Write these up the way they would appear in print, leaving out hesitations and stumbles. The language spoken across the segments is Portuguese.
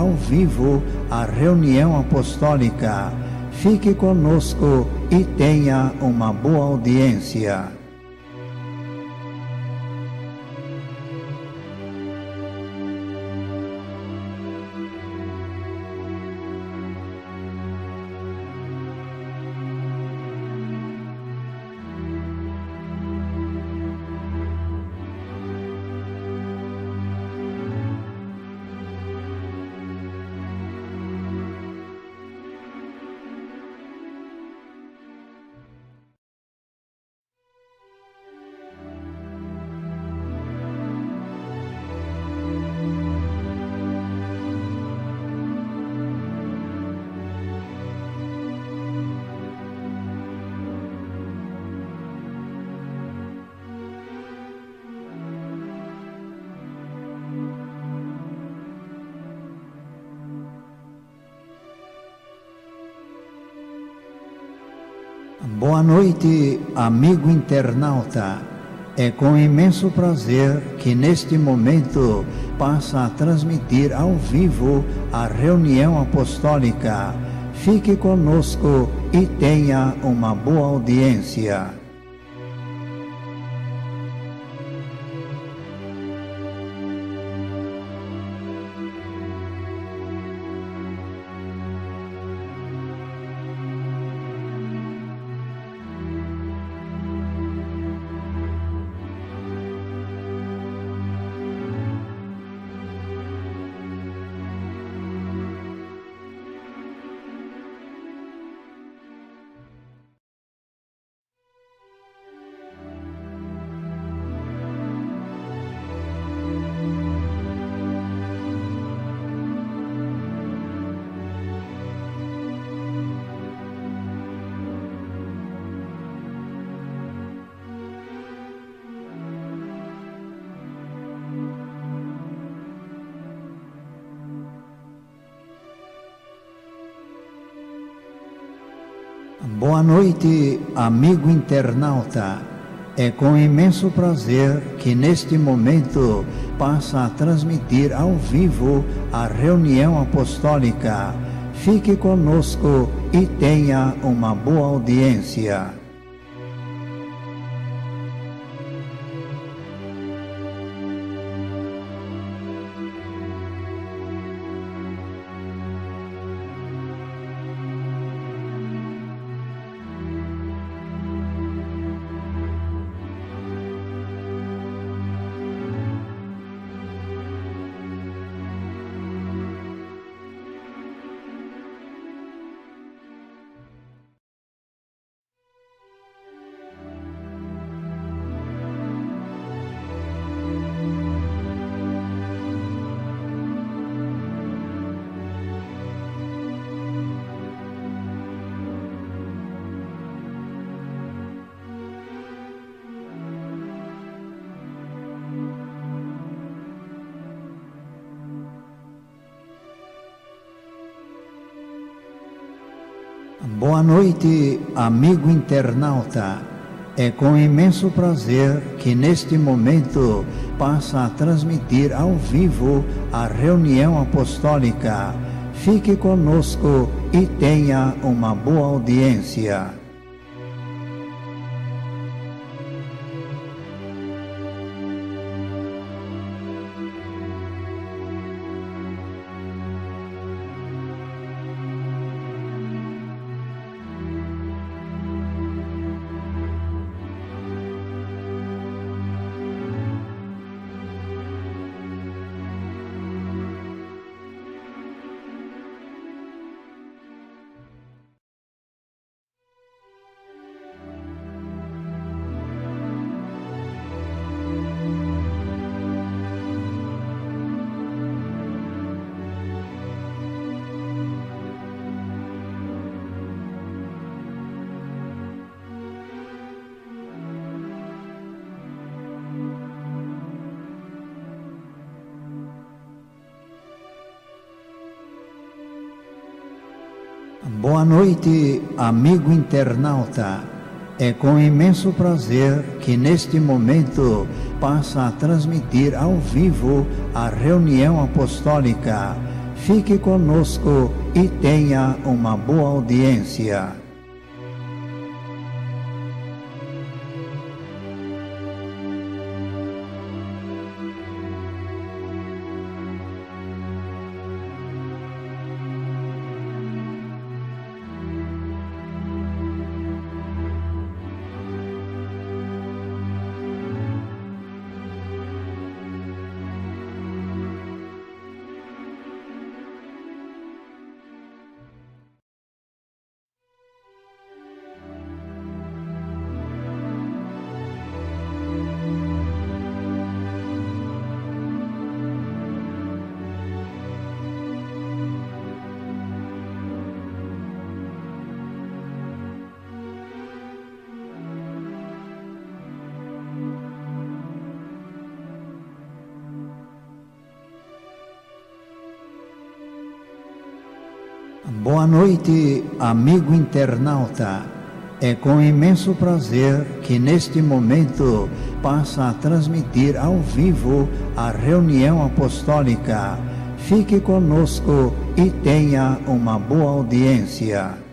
ao vivo a reunião apostólica. Fique conosco e tenha uma boa audiência. Boa noite, amigo internauta. É com imenso prazer que neste momento passa a transmitir ao vivo a reunião apostólica. Fique conosco e tenha uma boa audiência. Boa noite, amigo internauta. É com imenso prazer que neste momento passa a transmitir ao vivo a reunião apostólica. Fique conosco e tenha uma boa audiência. Boa noite, amigo internauta. É com imenso prazer que neste momento passa a transmitir ao vivo a reunião apostólica. Fique conosco e tenha uma boa audiência. Boa noite, amigo internauta. É com imenso prazer que neste momento passa a transmitir ao vivo a reunião apostólica. Fique conosco e tenha uma boa audiência. Boa noite, amigo internauta. É com imenso prazer que neste momento passa a transmitir ao vivo a reunião apostólica. Fique conosco e tenha uma boa audiência.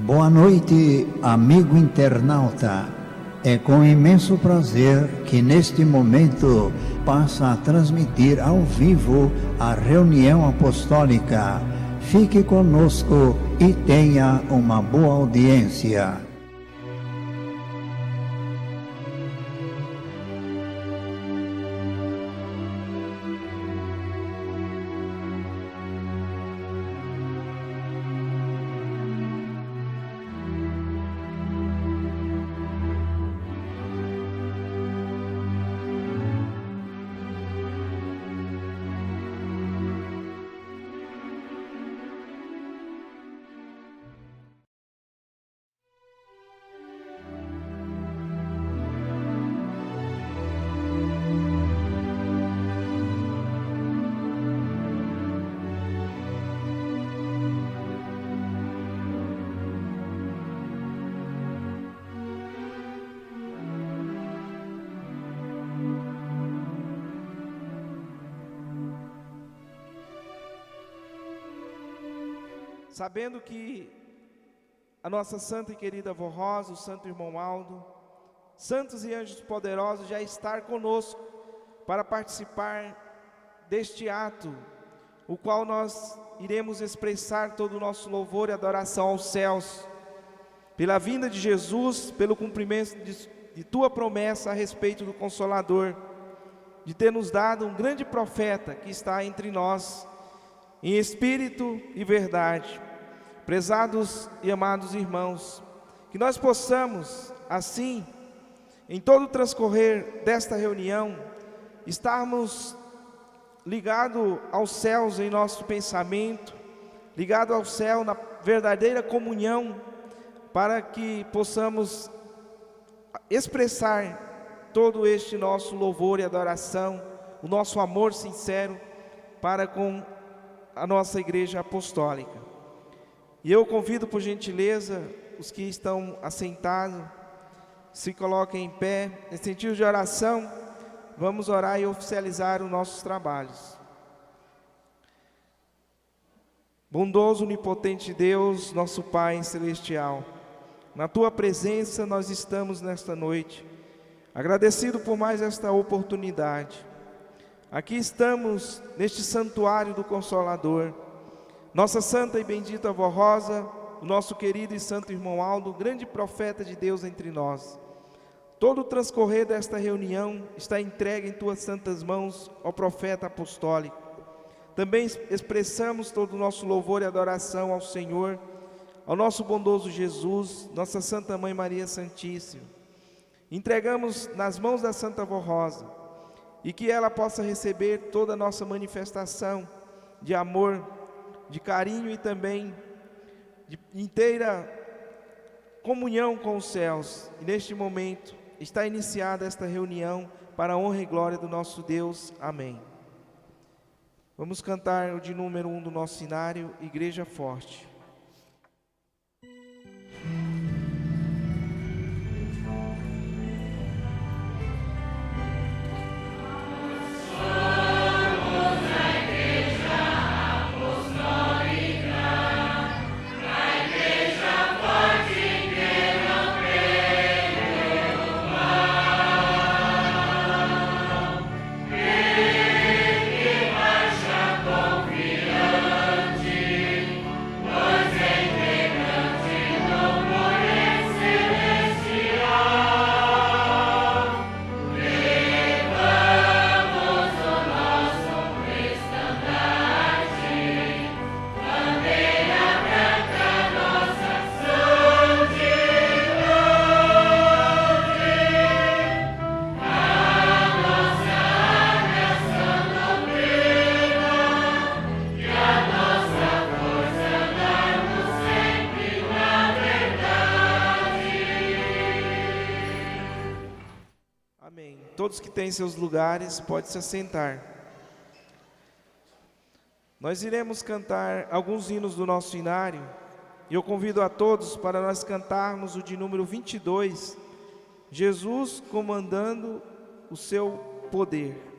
Boa noite, amigo internauta. É com imenso prazer que neste momento passa a transmitir ao vivo a reunião apostólica. Fique conosco e tenha uma boa audiência. Sabendo que a nossa santa e querida avó Rosa, o santo irmão Aldo, santos e anjos poderosos já estão conosco para participar deste ato, o qual nós iremos expressar todo o nosso louvor e adoração aos céus, pela vinda de Jesus, pelo cumprimento de tua promessa a respeito do Consolador, de ter nos dado um grande profeta que está entre nós, em espírito e verdade. Prezados e amados irmãos, que nós possamos, assim, em todo o transcorrer desta reunião, estarmos ligados aos céus em nosso pensamento, ligados ao céu na verdadeira comunhão, para que possamos expressar todo este nosso louvor e adoração, o nosso amor sincero para com a nossa igreja apostólica. E eu convido por gentileza os que estão assentados, se coloquem em pé, em sentido de oração, vamos orar e oficializar os nossos trabalhos. Bondoso, onipotente Deus, nosso Pai celestial, na Tua presença nós estamos nesta noite, agradecido por mais esta oportunidade. Aqui estamos neste santuário do Consolador. Nossa santa e bendita avó Rosa o nosso querido e santo irmão Aldo, grande profeta de Deus entre nós. Todo o transcorrer desta reunião está entregue em tuas santas mãos, ó profeta apostólico. Também expressamos todo o nosso louvor e adoração ao Senhor, ao nosso bondoso Jesus, nossa Santa Mãe Maria Santíssima. Entregamos nas mãos da Santa Vó Rosa, e que ela possa receber toda a nossa manifestação de amor, de carinho e também de inteira comunhão com os céus. E neste momento está iniciada esta reunião para a honra e glória do nosso Deus. Amém. Vamos cantar o de número 1 do nosso cenário, Igreja Forte. Todos que têm seus lugares, pode se assentar. Nós iremos cantar alguns hinos do nosso hinário, e eu convido a todos para nós cantarmos o de número 22, Jesus comandando o seu poder.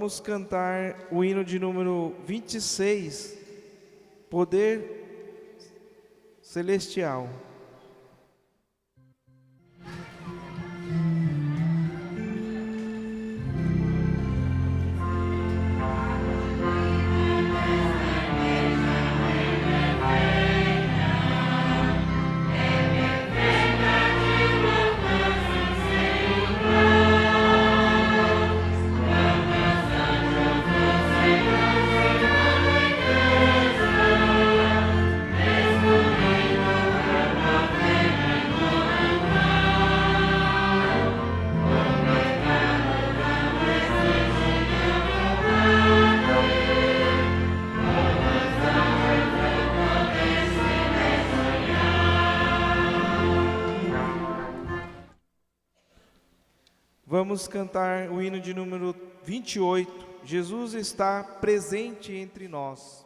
Vamos cantar o hino de número 26, Poder Celestial. Vamos cantar o hino de número 28, Jesus está presente entre nós.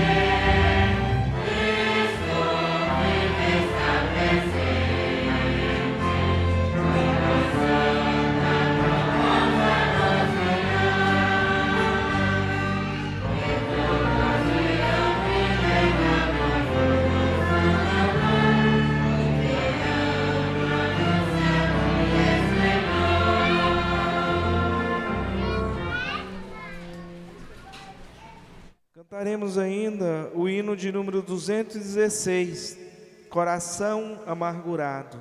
Yeah. Cantaremos ainda o hino de número 216, Coração Amargurado.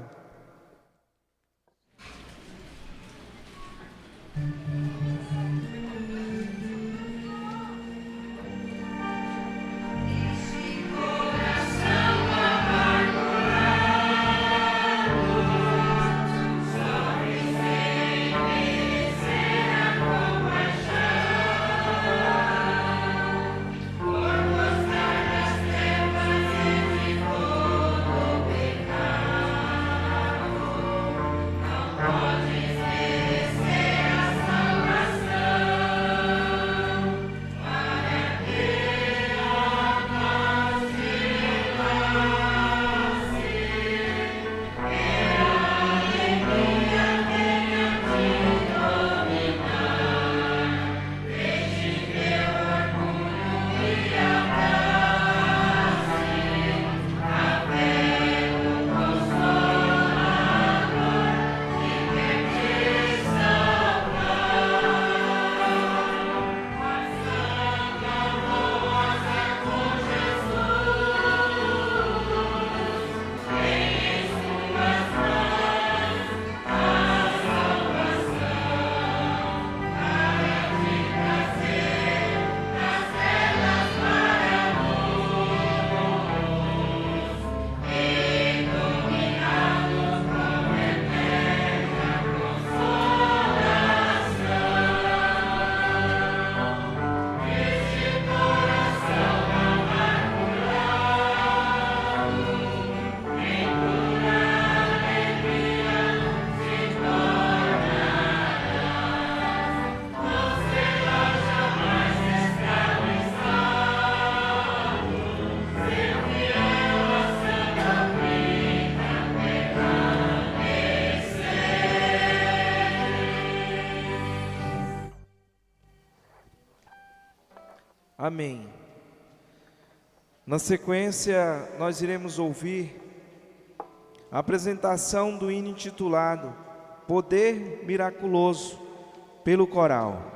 Amém. Na sequência, nós iremos ouvir a apresentação do hino intitulado Poder Miraculoso, pelo coral.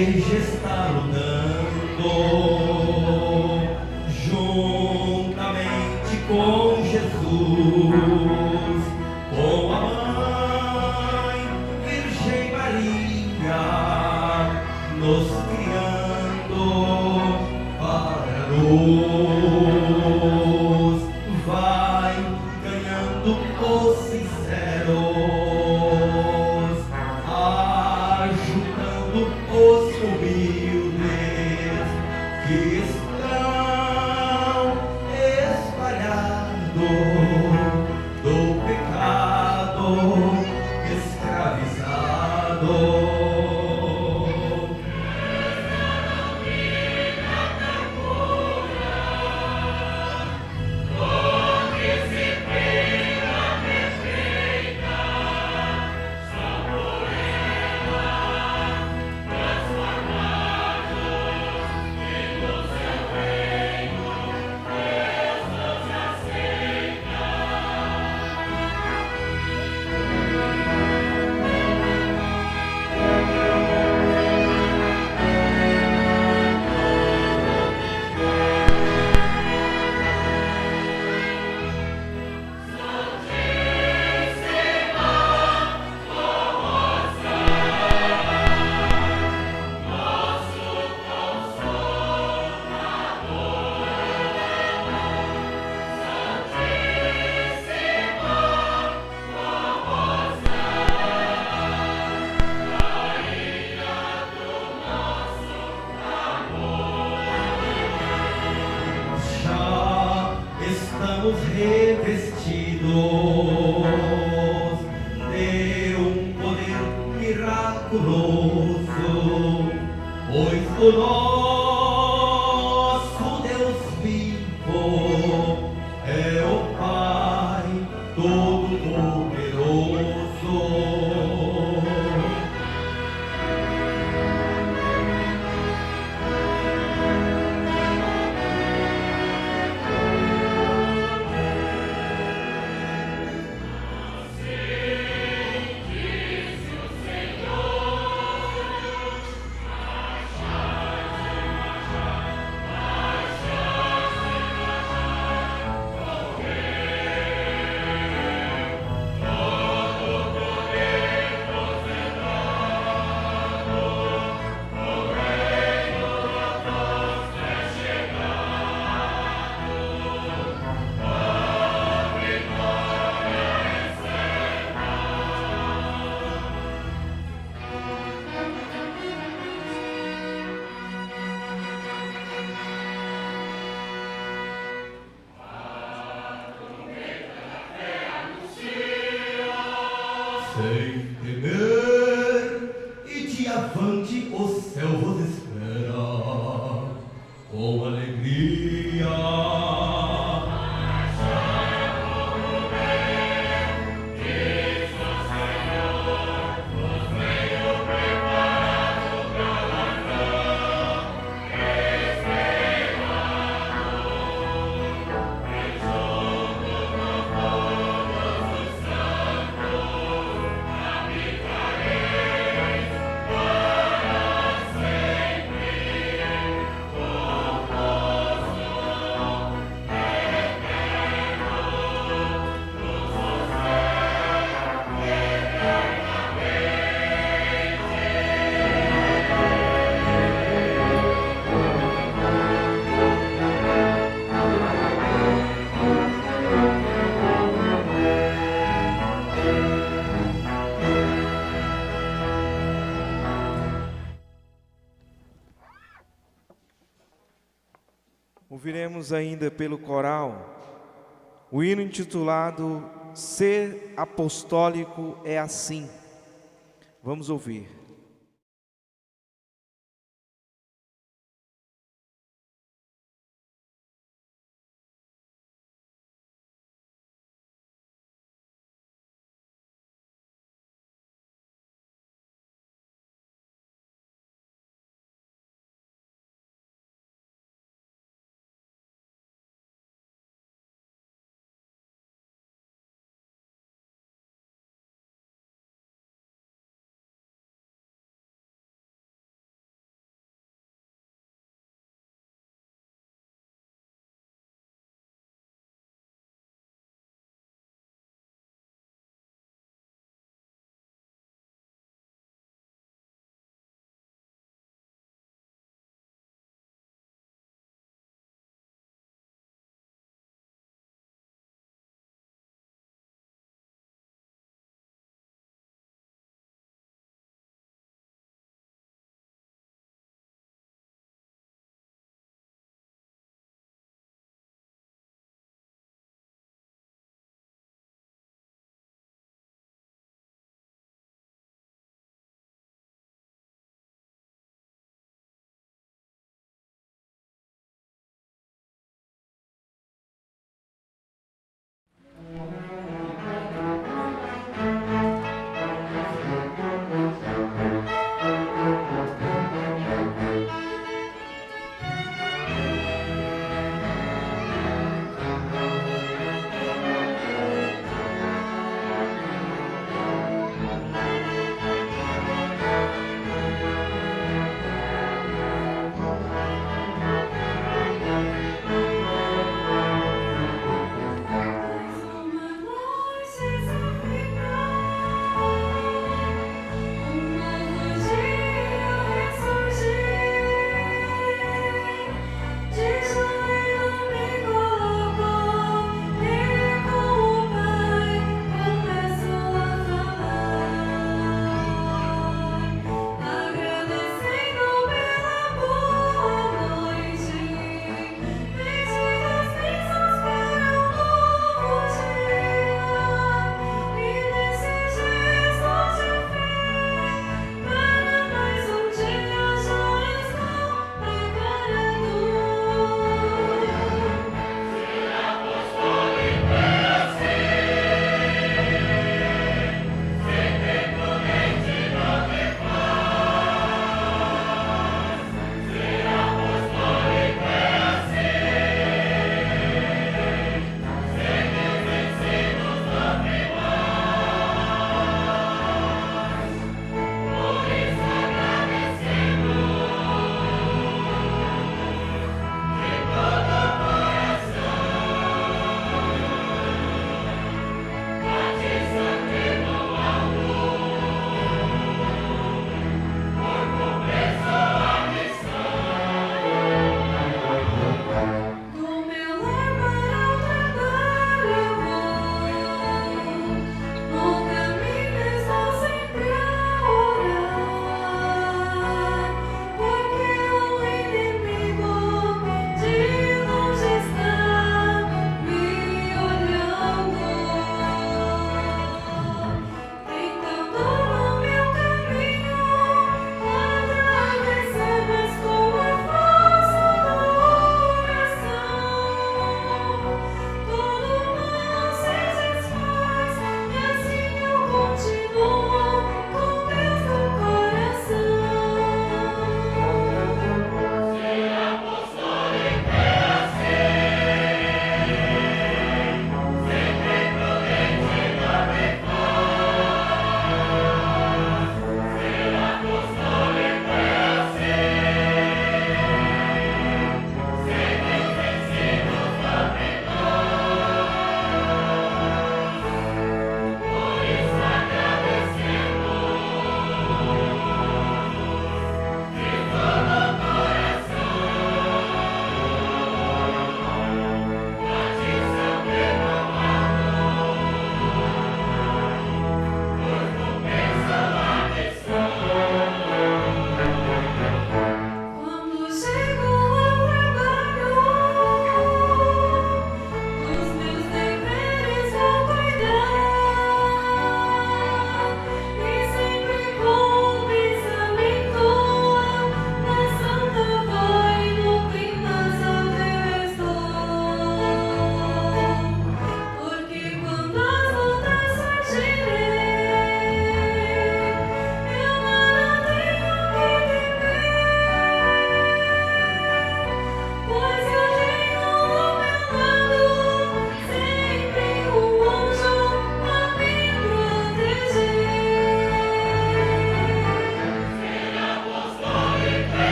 igreja está lutando juntamente com Jesus, com a Mãe Virgem Maria, nos criando para a luz. Vai ganhando os sinceros, ajudando os humildes que estão espalhados do pecado escravizado. Estamos revestidos de um poder miraculoso, pois o nosso Deus vivo é o Pai Todo-Poderoso. Sem temer e diavante o céu vos espera com alegria. Ouviremos ainda pelo coral o hino intitulado Ser Apostólico é Assim. Vamos ouvir.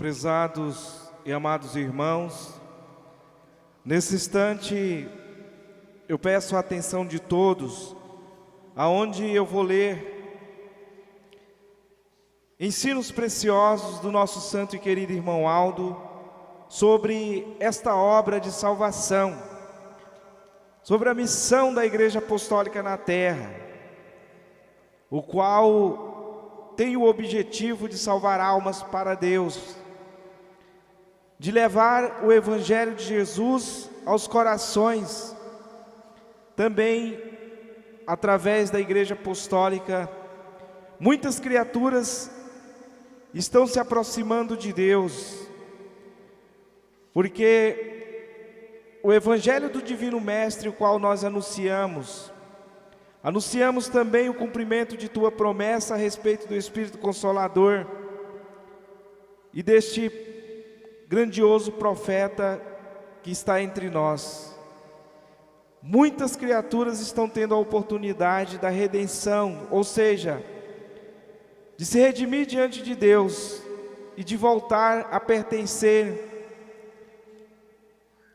Prezados e amados irmãos, nesse instante eu peço a atenção de todos, aonde eu vou ler ensinos preciosos do nosso santo e querido irmão Aldo sobre esta obra de salvação, sobre a missão da Igreja Apostólica na Terra, o qual tem o objetivo de salvar almas para Deus, de levar o Evangelho de Jesus aos corações, também através da Igreja Apostólica. Muitas criaturas estão se aproximando de Deus, porque o Evangelho do Divino Mestre, o qual nós anunciamos também o cumprimento de Tua promessa a respeito do Espírito Consolador e deste grandioso profeta que está entre nós. Muitas criaturas estão tendo a oportunidade da redenção, ou seja, de se redimir diante de Deus e de voltar a pertencer,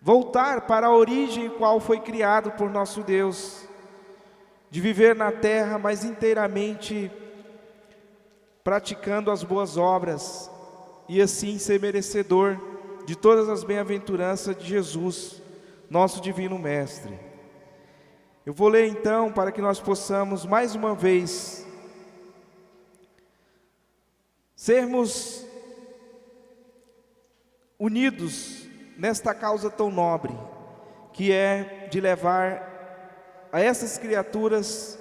voltar para a origem qual foi criado por nosso Deus, de viver na terra, mas inteiramente praticando as boas obras, e assim ser merecedor de todas as bem-aventuranças de Jesus, nosso Divino Mestre. Eu vou ler então, para que nós possamos mais uma vez sermos unidos nesta causa tão nobre, que é de levar a essas criaturas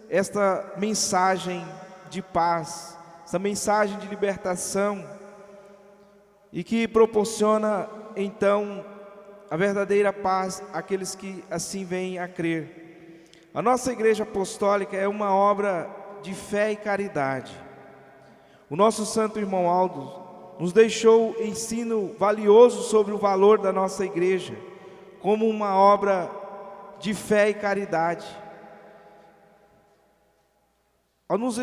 esta mensagem de paz, essa mensagem de libertação, e que proporciona então a verdadeira paz àqueles que assim vêm a crer. A nossa Igreja Apostólica é uma obra de fé e caridade. O nosso santo irmão Aldo nos deixou ensino valioso sobre o valor da nossa igreja, como uma obra de fé e caridade, ao nos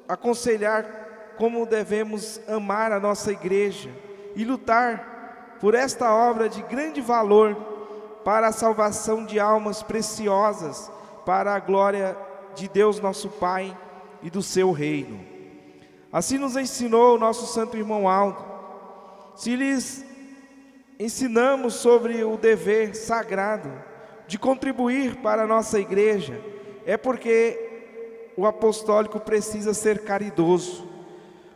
aconselhar como devemos amar a nossa igreja e lutar por esta obra de grande valor para a salvação de almas preciosas, para a glória de Deus nosso Pai e do seu reino. Assim nos ensinou o nosso santo irmão Aldo. Se lhes ensinamos sobre o dever sagrado de contribuir para a nossa igreja, é porque o apostólico precisa ser caridoso,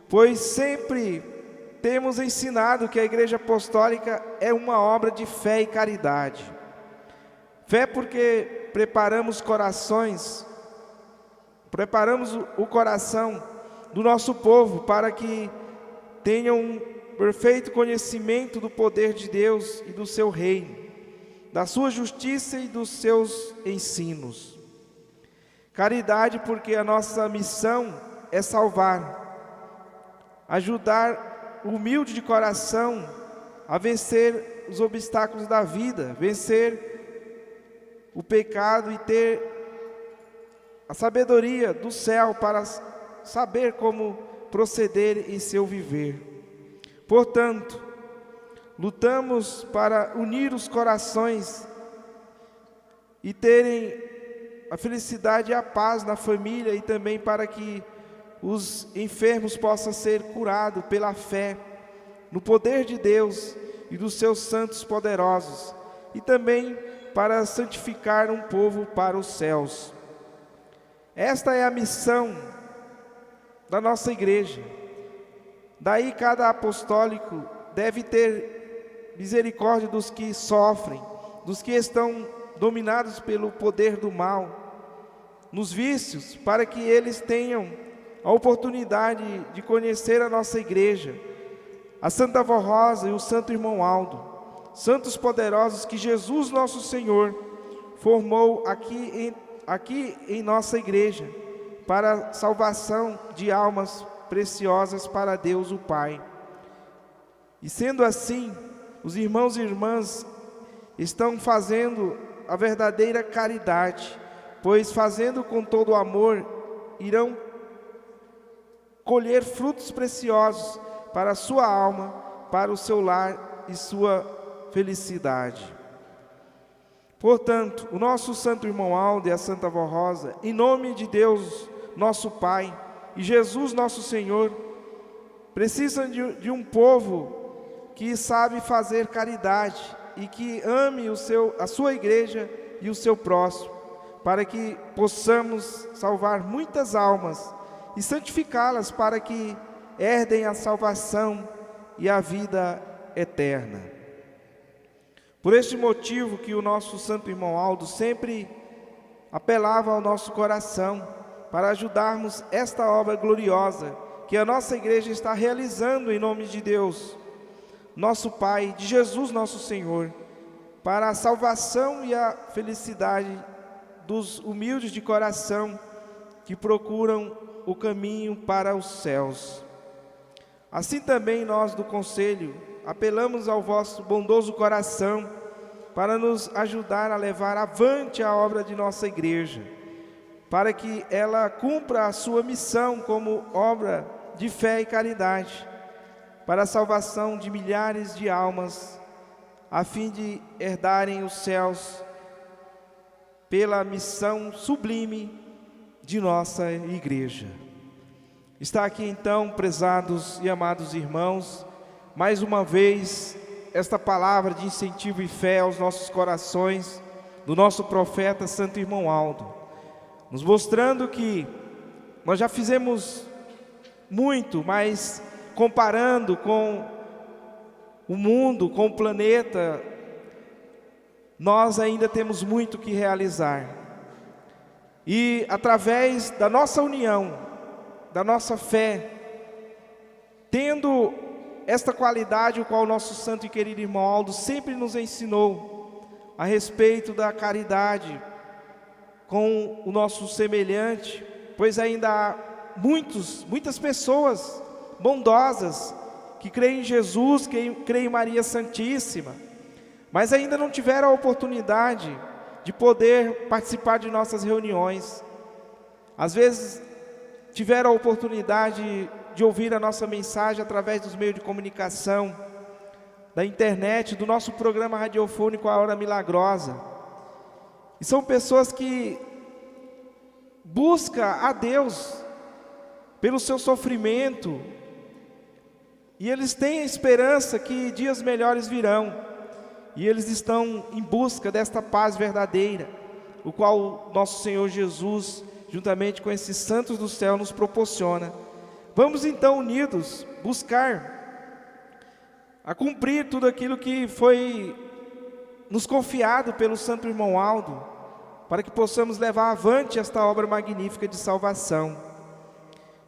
pois sempre temos ensinado que a Igreja Apostólica é uma obra de fé e caridade. Fé porque preparamos o coração do nosso povo para que tenham um perfeito conhecimento do poder de Deus e do seu reino, da sua justiça e dos seus ensinos. Caridade porque a nossa missão é salvar, ajudar o humilde de coração a vencer os obstáculos da vida, vencer o pecado e ter a sabedoria do céu para saber como proceder em seu viver. Portanto, lutamos para unir os corações e terem a felicidade e a paz na família, e também para que os enfermos possam ser curados pela fé no poder de Deus e dos seus santos poderosos, e também para santificar um povo para os céus. Esta é a missão da nossa igreja. Daí cada apostólico deve ter misericórdia dos que sofrem, dos que estão dominados pelo poder do mal, nos vícios, para que eles tenham a oportunidade de conhecer a nossa igreja, a Santa Avó Rosa e o Santo Irmão Aldo, santos poderosos que Jesus nosso Senhor formou aqui em nossa igreja, para a salvação de almas preciosas para Deus o Pai. E sendo assim, os irmãos e irmãs estão fazendo a verdadeira caridade, pois fazendo com todo o amor, irão colher frutos preciosos para a sua alma, para o seu lar e sua felicidade. Portanto, o nosso santo irmão Aldo e a Santa Avó Rosa, em nome de Deus, nosso Pai, e Jesus, nosso Senhor, precisam de um povo que sabe fazer caridade e que ame a sua igreja e o seu próximo, para que possamos salvar muitas almas e santificá-las para que herdem a salvação e a vida eterna. Por este motivo que o nosso santo irmão Aldo sempre apelava ao nosso coração para ajudarmos esta obra gloriosa que a nossa igreja está realizando em nome de Deus, nosso Pai, de Jesus nosso Senhor, para a salvação e a felicidade dos humildes de coração que procuram o caminho para os céus. Assim também nós do Conselho apelamos ao vosso bondoso coração para nos ajudar a levar avante a obra de nossa igreja, para que ela cumpra a sua missão como obra de fé e caridade, para a salvação de milhares de almas, a fim de herdarem os céus pela missão sublime de nossa igreja. Está aqui então, prezados e amados irmãos, mais uma vez esta palavra de incentivo e fé aos nossos corações do nosso profeta Santo Irmão Aldo, nos mostrando que nós já fizemos muito, mas comparando com o mundo, com o planeta, nós ainda temos muito que realizar. E através da nossa união, da nossa fé, tendo esta qualidade, o qual o nosso santo e querido irmão Aldo sempre nos ensinou, a respeito da caridade com o nosso semelhante, pois ainda há muitas pessoas bondosas que creem em Jesus, que creem em Maria Santíssima, mas ainda não tiveram a oportunidade de poder participar de nossas reuniões. Às vezes tiveram a oportunidade de ouvir a nossa mensagem através dos meios de comunicação, da internet, do nosso programa radiofônico A Hora Milagrosa. E são pessoas que buscam a Deus pelo seu sofrimento, e eles têm a esperança que dias melhores virão, e eles estão em busca desta paz verdadeira, o qual nosso Senhor Jesus, juntamente com esses santos do céu, nos proporciona. Vamos então, unidos, buscar a cumprir tudo aquilo que foi nos confiado pelo Santo Irmão Aldo, para que possamos levar avante esta obra magnífica de salvação.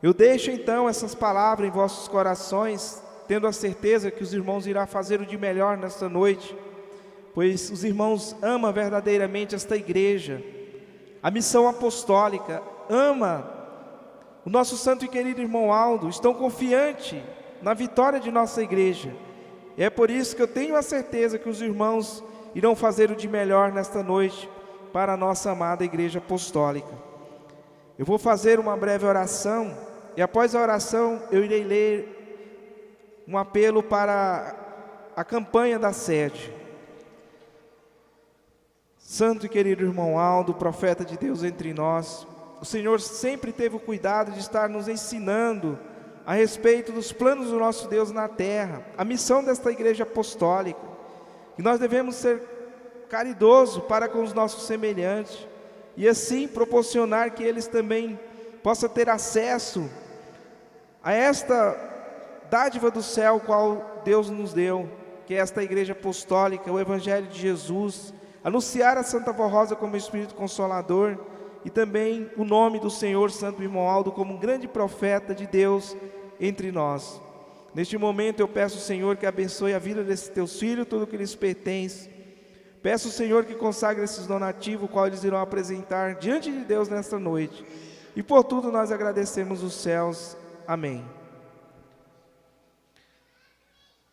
Eu deixo então essas palavras em vossos corações, tendo a certeza que os irmãos irão fazer o de melhor nesta noite, pois os irmãos amam verdadeiramente esta igreja, a missão apostólica, ama o nosso santo e querido irmão Aldo, estão confiantes na vitória de nossa igreja. E é por isso que eu tenho a certeza que os irmãos irão fazer o de melhor nesta noite para a nossa amada igreja apostólica. Eu vou fazer uma breve oração, e após a oração eu irei ler um apelo para a campanha da sede. Santo e querido irmão Aldo, profeta de Deus entre nós, o Senhor sempre teve o cuidado de estar nos ensinando a respeito dos planos do nosso Deus na terra, a missão desta igreja apostólica, que nós devemos ser caridosos para com os nossos semelhantes, e assim proporcionar que eles também possam ter acesso a esta dádiva do céu, qual Deus nos deu, que é esta igreja apostólica, o Evangelho de Jesus, anunciar a Santa Avó Rosa como Espírito Consolador, e também o nome do Senhor Santo Irmão Aldo como um grande profeta de Deus entre nós. Neste momento eu peço ao Senhor que abençoe a vida desses teus filhos, tudo o que lhes pertence. Peço ao Senhor que consagre esses donativos, qual eles irão apresentar diante de Deus nesta noite. E por tudo nós agradecemos os céus. Amém.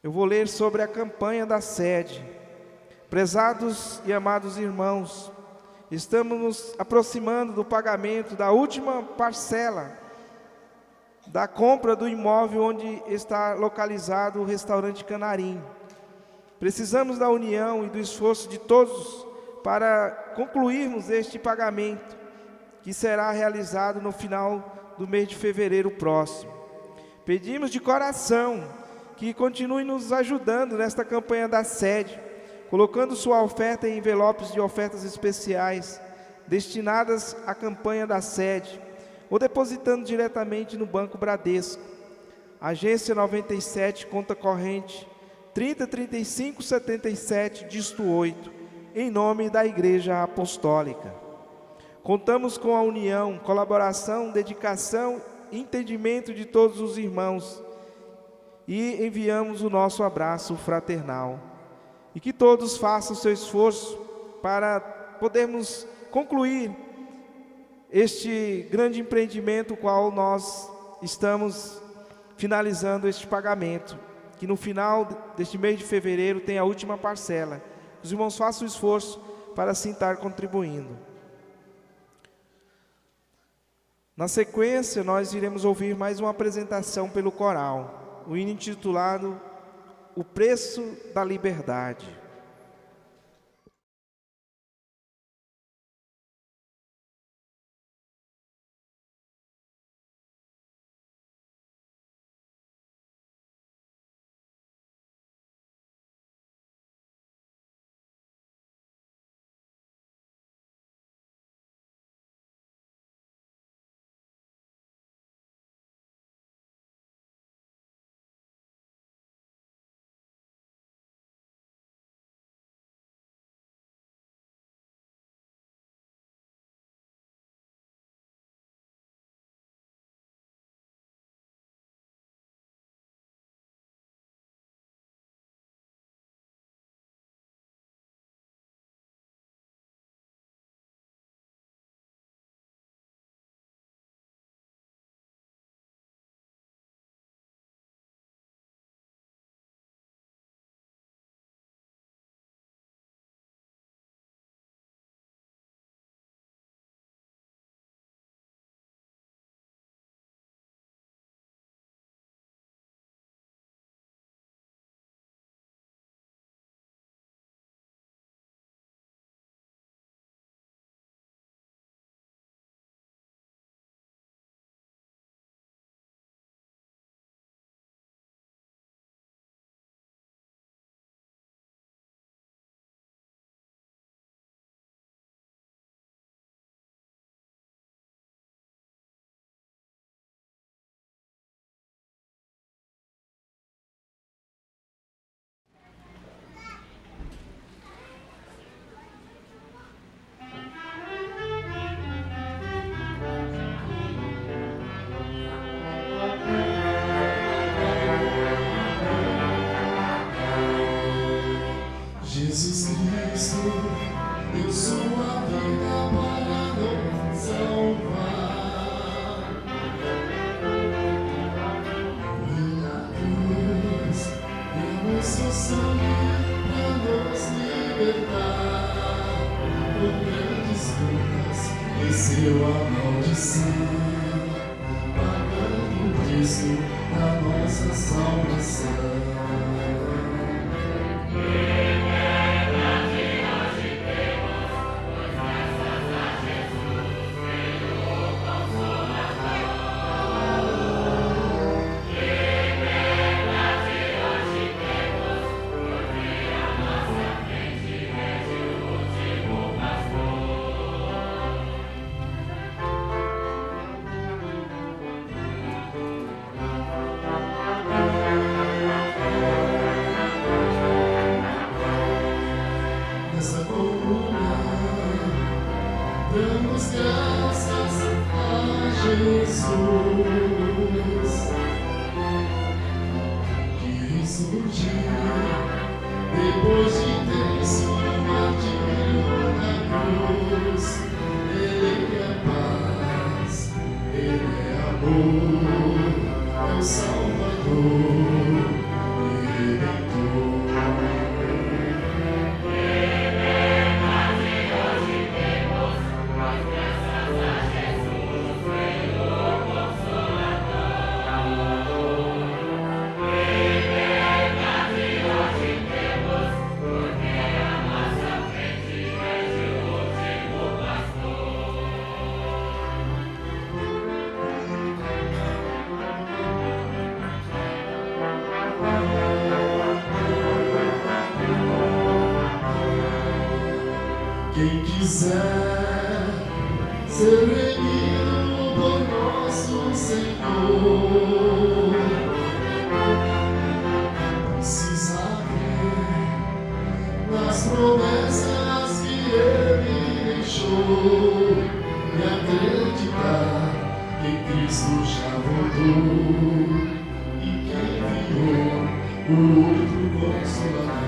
Eu vou ler sobre a campanha da sede. Prezados e amados irmãos, estamos nos aproximando do pagamento da última parcela da compra do imóvel onde está localizado o restaurante Canarim. Precisamos da união e do esforço de todos para concluirmos este pagamento, que será realizado no final do mês de fevereiro próximo. Pedimos de coração que continue nos ajudando nesta campanha da sede, colocando sua oferta em envelopes de ofertas especiais, destinadas à campanha da sede, ou depositando diretamente no Banco Bradesco. Agência 97, conta corrente 303577, dígito 8, em nome da Igreja Apostólica. Contamos com a união, colaboração, dedicação e entendimento de todos os irmãos e enviamos o nosso abraço fraternal. E que todos façam o seu esforço para podermos concluir este grande empreendimento, qual nós estamos finalizando este pagamento, que no final deste mês de fevereiro tem a última parcela. Os irmãos façam o esforço para assim estar contribuindo. Na sequência, nós iremos ouvir mais uma apresentação pelo coral, o hino intitulado O Preço da Liberdade. Jesus Cristo, deu sua vida para nos salvar. Morreu na cruz, deu seu sangue para nos libertar. Com grandes dores, desceu a maldição, pagando o preço da nossa salvação. Damos graças a Jesus, que ressurgiu depois de ter sido martírio na cruz. Ele é paz, Ele é amor, é o Salvador e Redentor. quiser ser remido por nosso Senhor, precisa crer nas promessas que Ele deixou e acreditar que Cristo já voltou e que enviou o outro Consolador.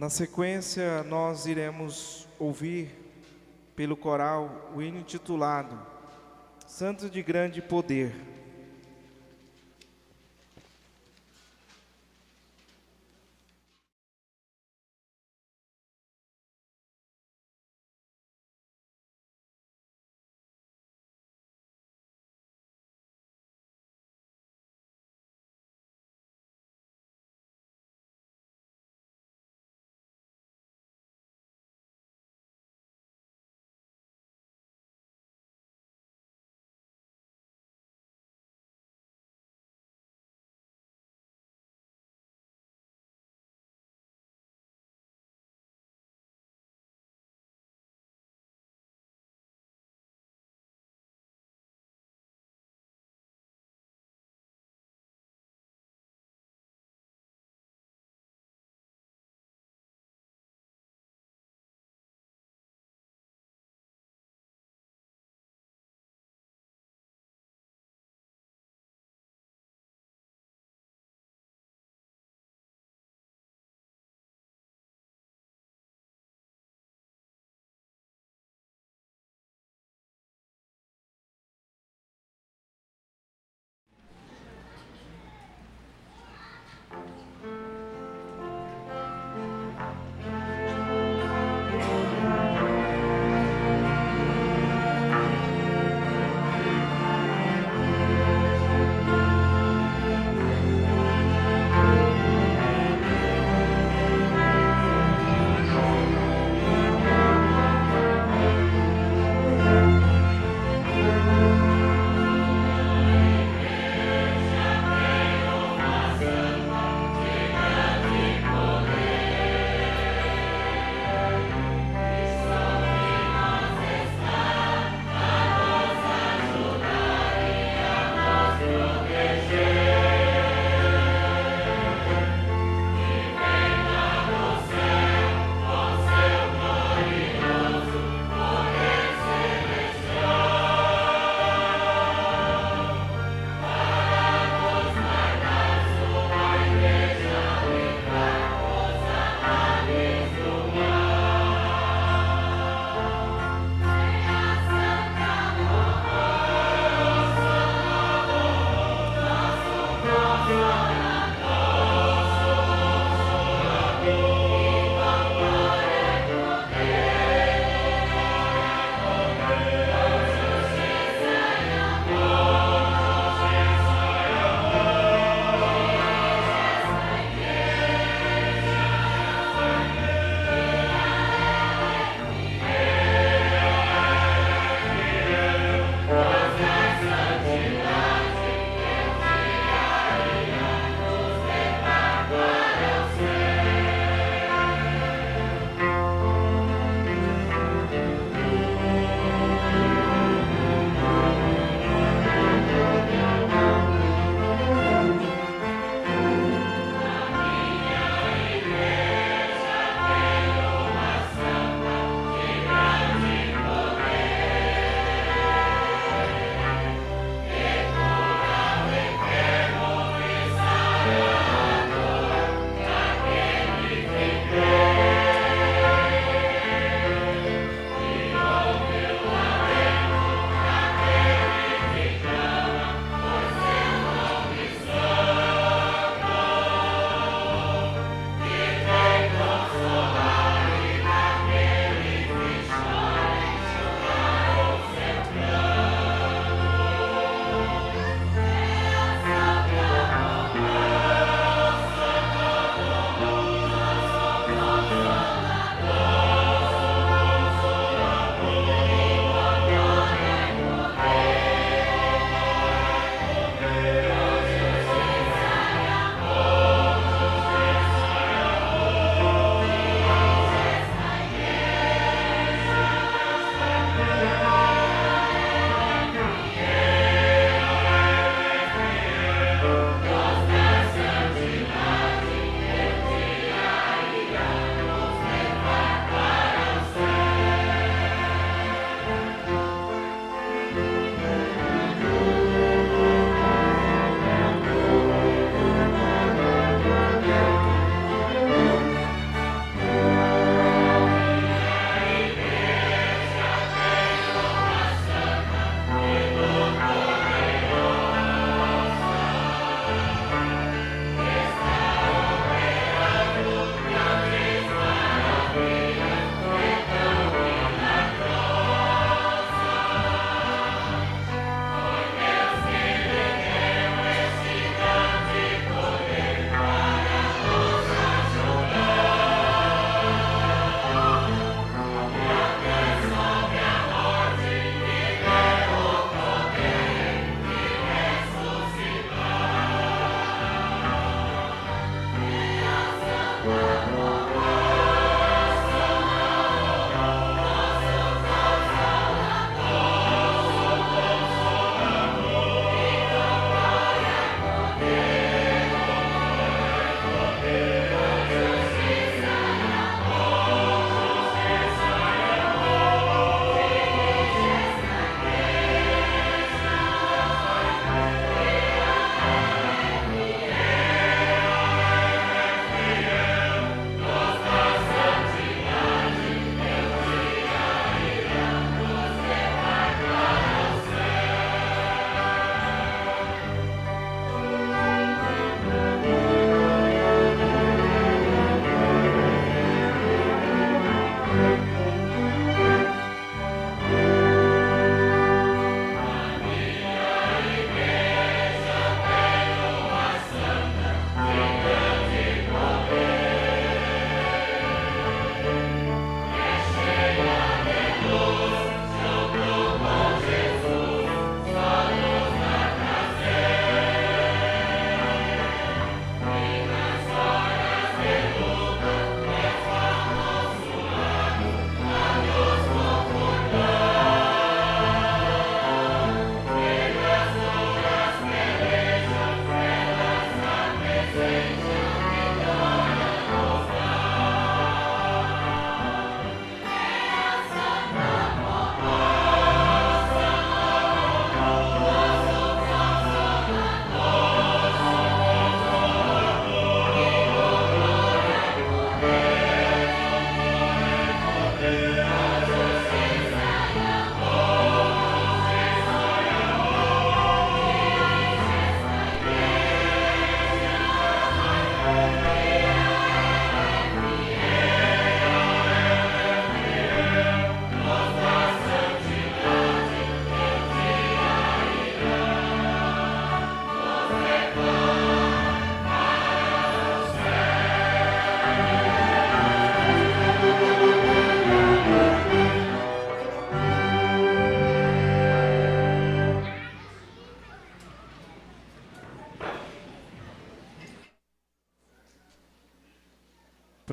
Na sequência, nós iremos ouvir pelo coral o hino intitulado Santos de Grande Poder.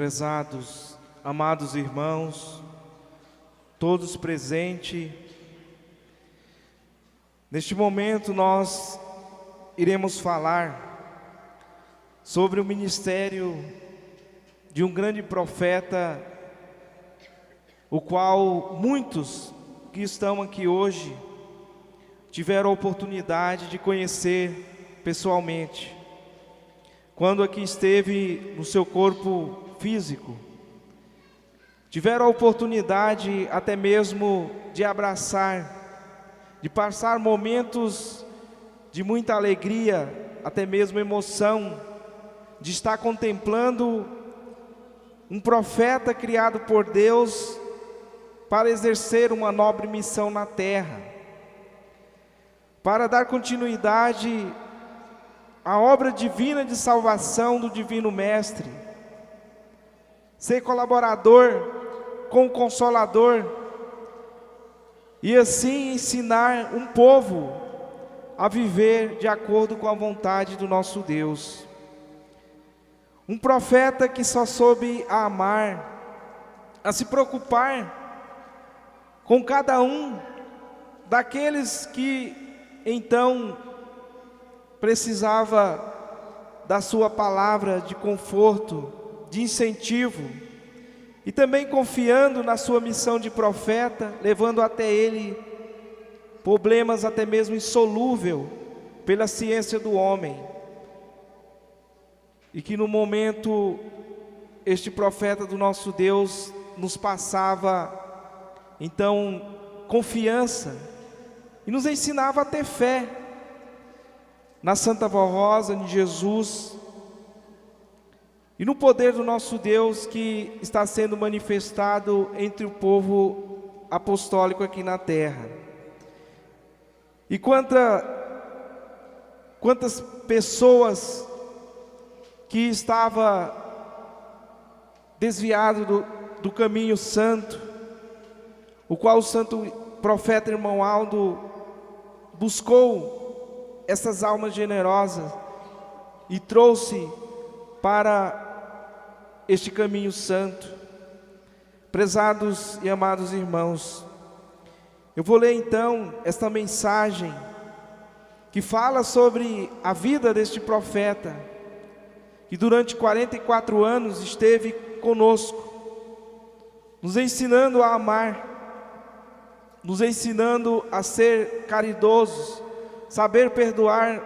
Prezados, amados irmãos, todos presentes, neste momento nós iremos falar sobre o ministério de um grande profeta, o qual muitos que estão aqui hoje tiveram a oportunidade de conhecer pessoalmente, quando aqui esteve no seu corpo físico, tiveram a oportunidade até mesmo de abraçar, de passar momentos de muita alegria, até mesmo emoção, de estar contemplando um profeta criado por Deus para exercer uma nobre missão na terra, para dar continuidade à obra divina de salvação do Divino Mestre, ser colaborador com o Consolador e assim ensinar um povo a viver de acordo com a vontade do nosso Deus. Um profeta que só soube a amar, a se preocupar com cada um daqueles que então precisava da sua palavra de conforto, de incentivo, e também confiando na sua missão de profeta, levando até ele problemas até mesmo insolúvel pela ciência do homem. E que no momento este profeta do nosso Deus nos passava então confiança e nos ensinava a ter fé na Santa Voz Rosa, em Jesus e no poder do nosso Deus que está sendo manifestado entre o povo apostólico aqui na terra. E quantas pessoas que estavam desviadas do caminho santo, o qual o santo profeta irmão Aldo buscou essas almas generosas e trouxe para este caminho santo. Prezados e amados irmãos, eu vou ler então esta mensagem que fala sobre a vida deste profeta, que durante 44 anos esteve conosco, nos ensinando a amar, nos ensinando a ser caridosos, saber perdoar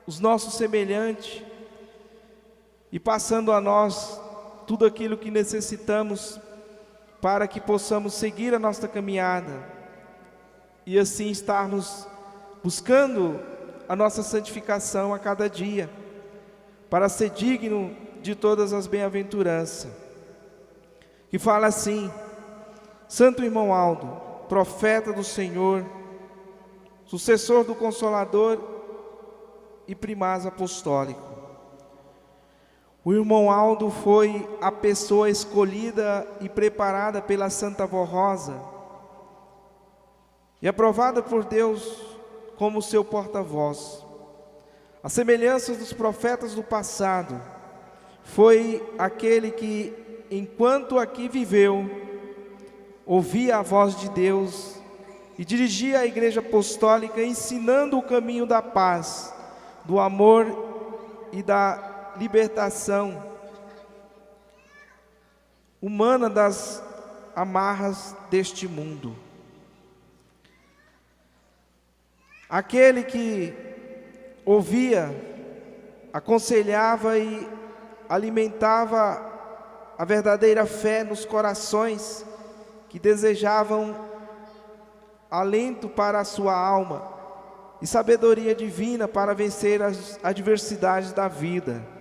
os nossos semelhantes e passando a nós tudo aquilo que necessitamos para que possamos seguir a nossa caminhada e assim estarmos buscando a nossa santificação a cada dia, para ser digno de todas as bem-aventuranças. Que fala assim: Santo irmão Aldo, profeta do Senhor, sucessor do Consolador e primaz apostólico. O irmão Aldo foi a pessoa escolhida e preparada pela Santa Voz Rosa e aprovada por Deus como seu porta-voz. A semelhança dos profetas do passado, foi aquele que, enquanto aqui viveu, ouvia a voz de Deus e dirigia a igreja apostólica, ensinando o caminho da paz, do amor e da libertação humana das amarras deste mundo. Aquele que ouvia, aconselhava e alimentava a verdadeira fé nos corações que desejavam alento para a sua alma e sabedoria divina para vencer as adversidades da vida.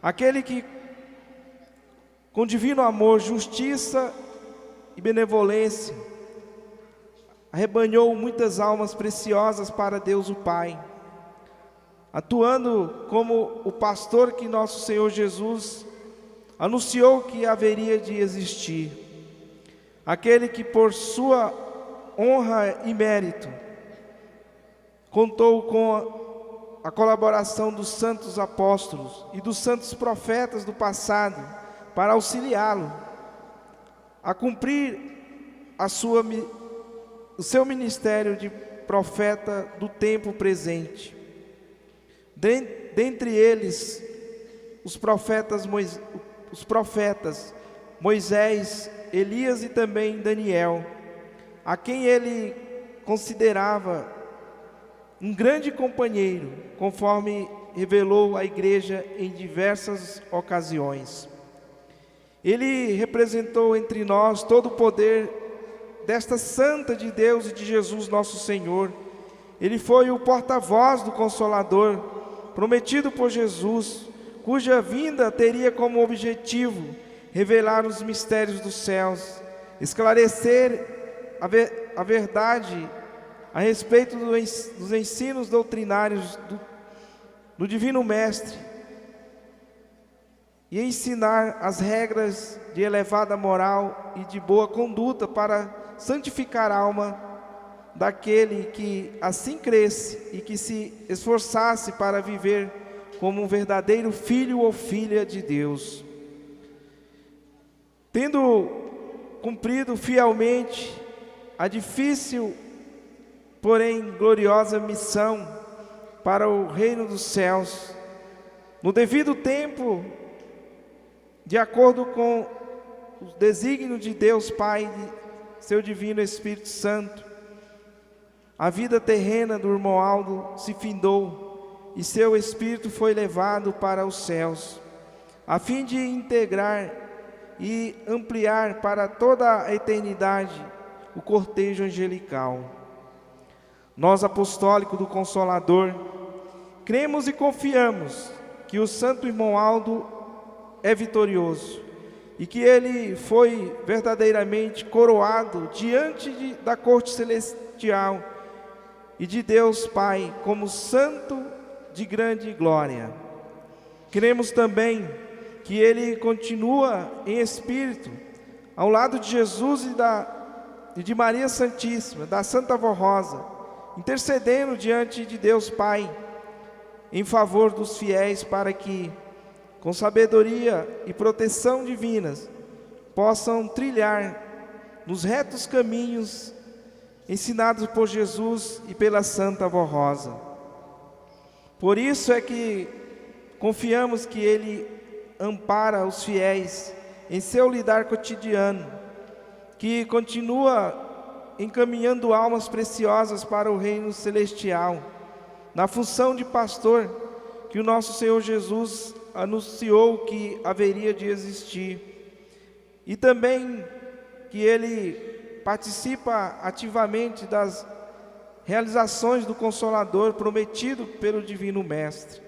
Aquele que, com divino amor, justiça e benevolência, arrebanhou muitas almas preciosas para Deus o Pai, atuando como o pastor que nosso Senhor Jesus anunciou que haveria de existir. Aquele que por sua honra e mérito contou com a colaboração dos santos apóstolos e dos santos profetas do passado, para auxiliá-lo a cumprir o seu ministério de profeta do tempo presente. Dentre eles, os profetas Moisés, Elias e também Daniel, a quem ele considerava um grande companheiro, conforme revelou à igreja em diversas ocasiões. Ele representou entre nós todo o poder desta santa de Deus e de Jesus nosso Senhor. Ele foi o porta-voz do Consolador, prometido por Jesus, cuja vinda teria como objetivo revelar os mistérios dos céus, esclarecer a verdade a respeito dos ensinos doutrinários do Divino Mestre e ensinar as regras de elevada moral e de boa conduta para santificar a alma daquele que assim cresce e que se esforçasse para viver como um verdadeiro filho ou filha de Deus. Tendo cumprido fielmente a difícil, porém gloriosa missão para o reino dos céus, no devido tempo, de acordo com o desígnio de Deus Pai e seu divino Espírito Santo, a vida terrena do irmão Aldo se findou e seu espírito foi levado para os céus, a fim de integrar e ampliar para toda a eternidade o cortejo angelical. Nós, apostólicos do Consolador, cremos e confiamos que o santo irmão Aldo é vitorioso e que ele foi verdadeiramente coroado diante da corte celestial e de Deus Pai como santo de grande glória. Cremos também que ele continua em espírito ao lado de Jesus e de Maria Santíssima, da Santa Vó Rosa, intercedendo diante de Deus Pai em favor dos fiéis, para que, com sabedoria e proteção divinas, possam trilhar nos retos caminhos ensinados por Jesus e pela Santa Vó Rosa. Por isso é que confiamos que ele ampara os fiéis em seu lidar cotidiano, que continua encaminhando almas preciosas para o reino celestial, na função de pastor que o nosso Senhor Jesus anunciou que haveria de existir, e também que ele participa ativamente das realizações do Consolador prometido pelo Divino Mestre.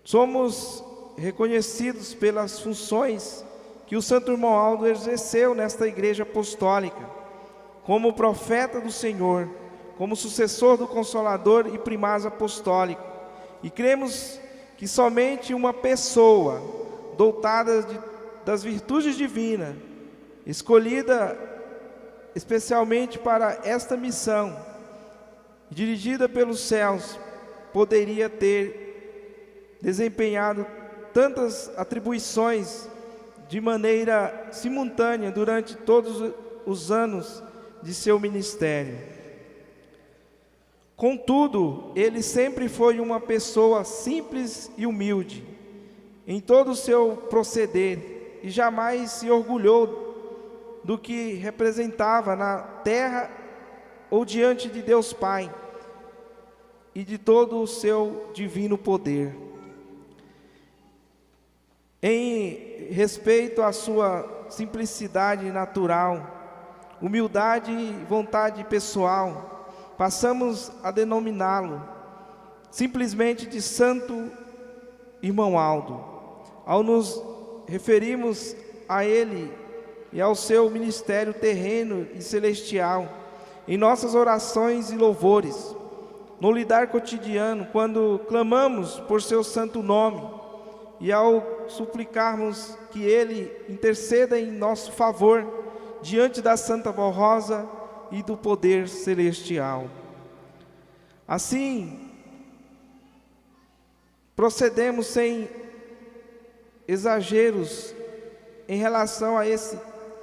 Somos reconhecidos pelas funções que o Santo Irmão Aldo exerceu nesta igreja apostólica, como profeta do Senhor, como sucessor do Consolador e primaz apostólico, e cremos que somente uma pessoa dotada das virtudes divinas, escolhida especialmente para esta missão, dirigida pelos céus, poderia ter desempenhado tantas atribuições de maneira simultânea durante todos os anos de seu ministério. Contudo, ele sempre foi uma pessoa simples e humilde em todo o seu proceder e jamais se orgulhou do que representava na terra ou diante de Deus Pai e de todo o seu divino poder. Em respeito à sua simplicidade natural, humildade e vontade pessoal, passamos a denominá-lo simplesmente de Santo Irmão Aldo, ao nos referirmos a ele e ao seu ministério terreno e celestial, em nossas orações e louvores, no lidar cotidiano, quando clamamos por seu santo nome, e ao suplicarmos que ele interceda em nosso favor diante da Santa Vó Rosa e do poder celestial. Assim, procedemos sem exageros em relação a esse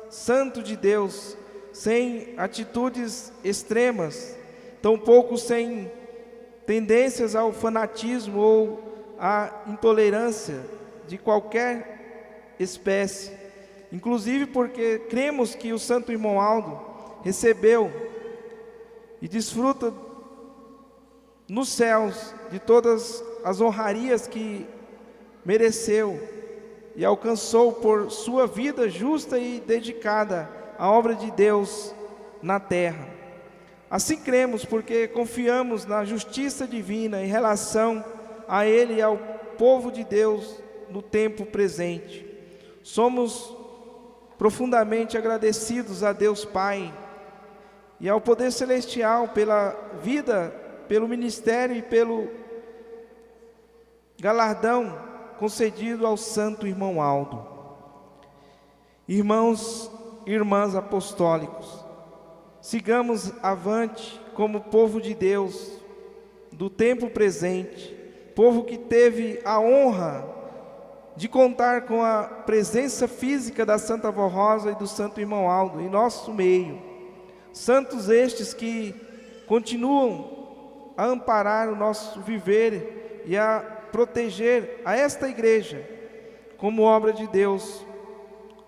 santo de Deus, sem atitudes extremas, tampouco sem tendências ao fanatismo ou à intolerância de qualquer espécie. Inclusive porque cremos que o Santo Irmão Aldo recebeu e desfruta nos céus de todas as honrarias que mereceu e alcançou por sua vida justa e dedicada à obra de Deus na terra. Assim cremos porque confiamos na justiça divina em relação a Ele e ao povo de Deus no tempo presente. Somos profundamente agradecidos a Deus Pai e ao poder celestial pela vida, pelo ministério e pelo galardão concedido ao Santo Irmão Aldo. Irmãos e irmãs apostólicos, sigamos avante como povo de Deus do tempo presente, povo que teve a honra de contar com a presença física da Santa Avó Rosa e do Santo Irmão Aldo em nosso meio. Santos estes que continuam a amparar o nosso viver e a proteger a esta igreja como obra de Deus,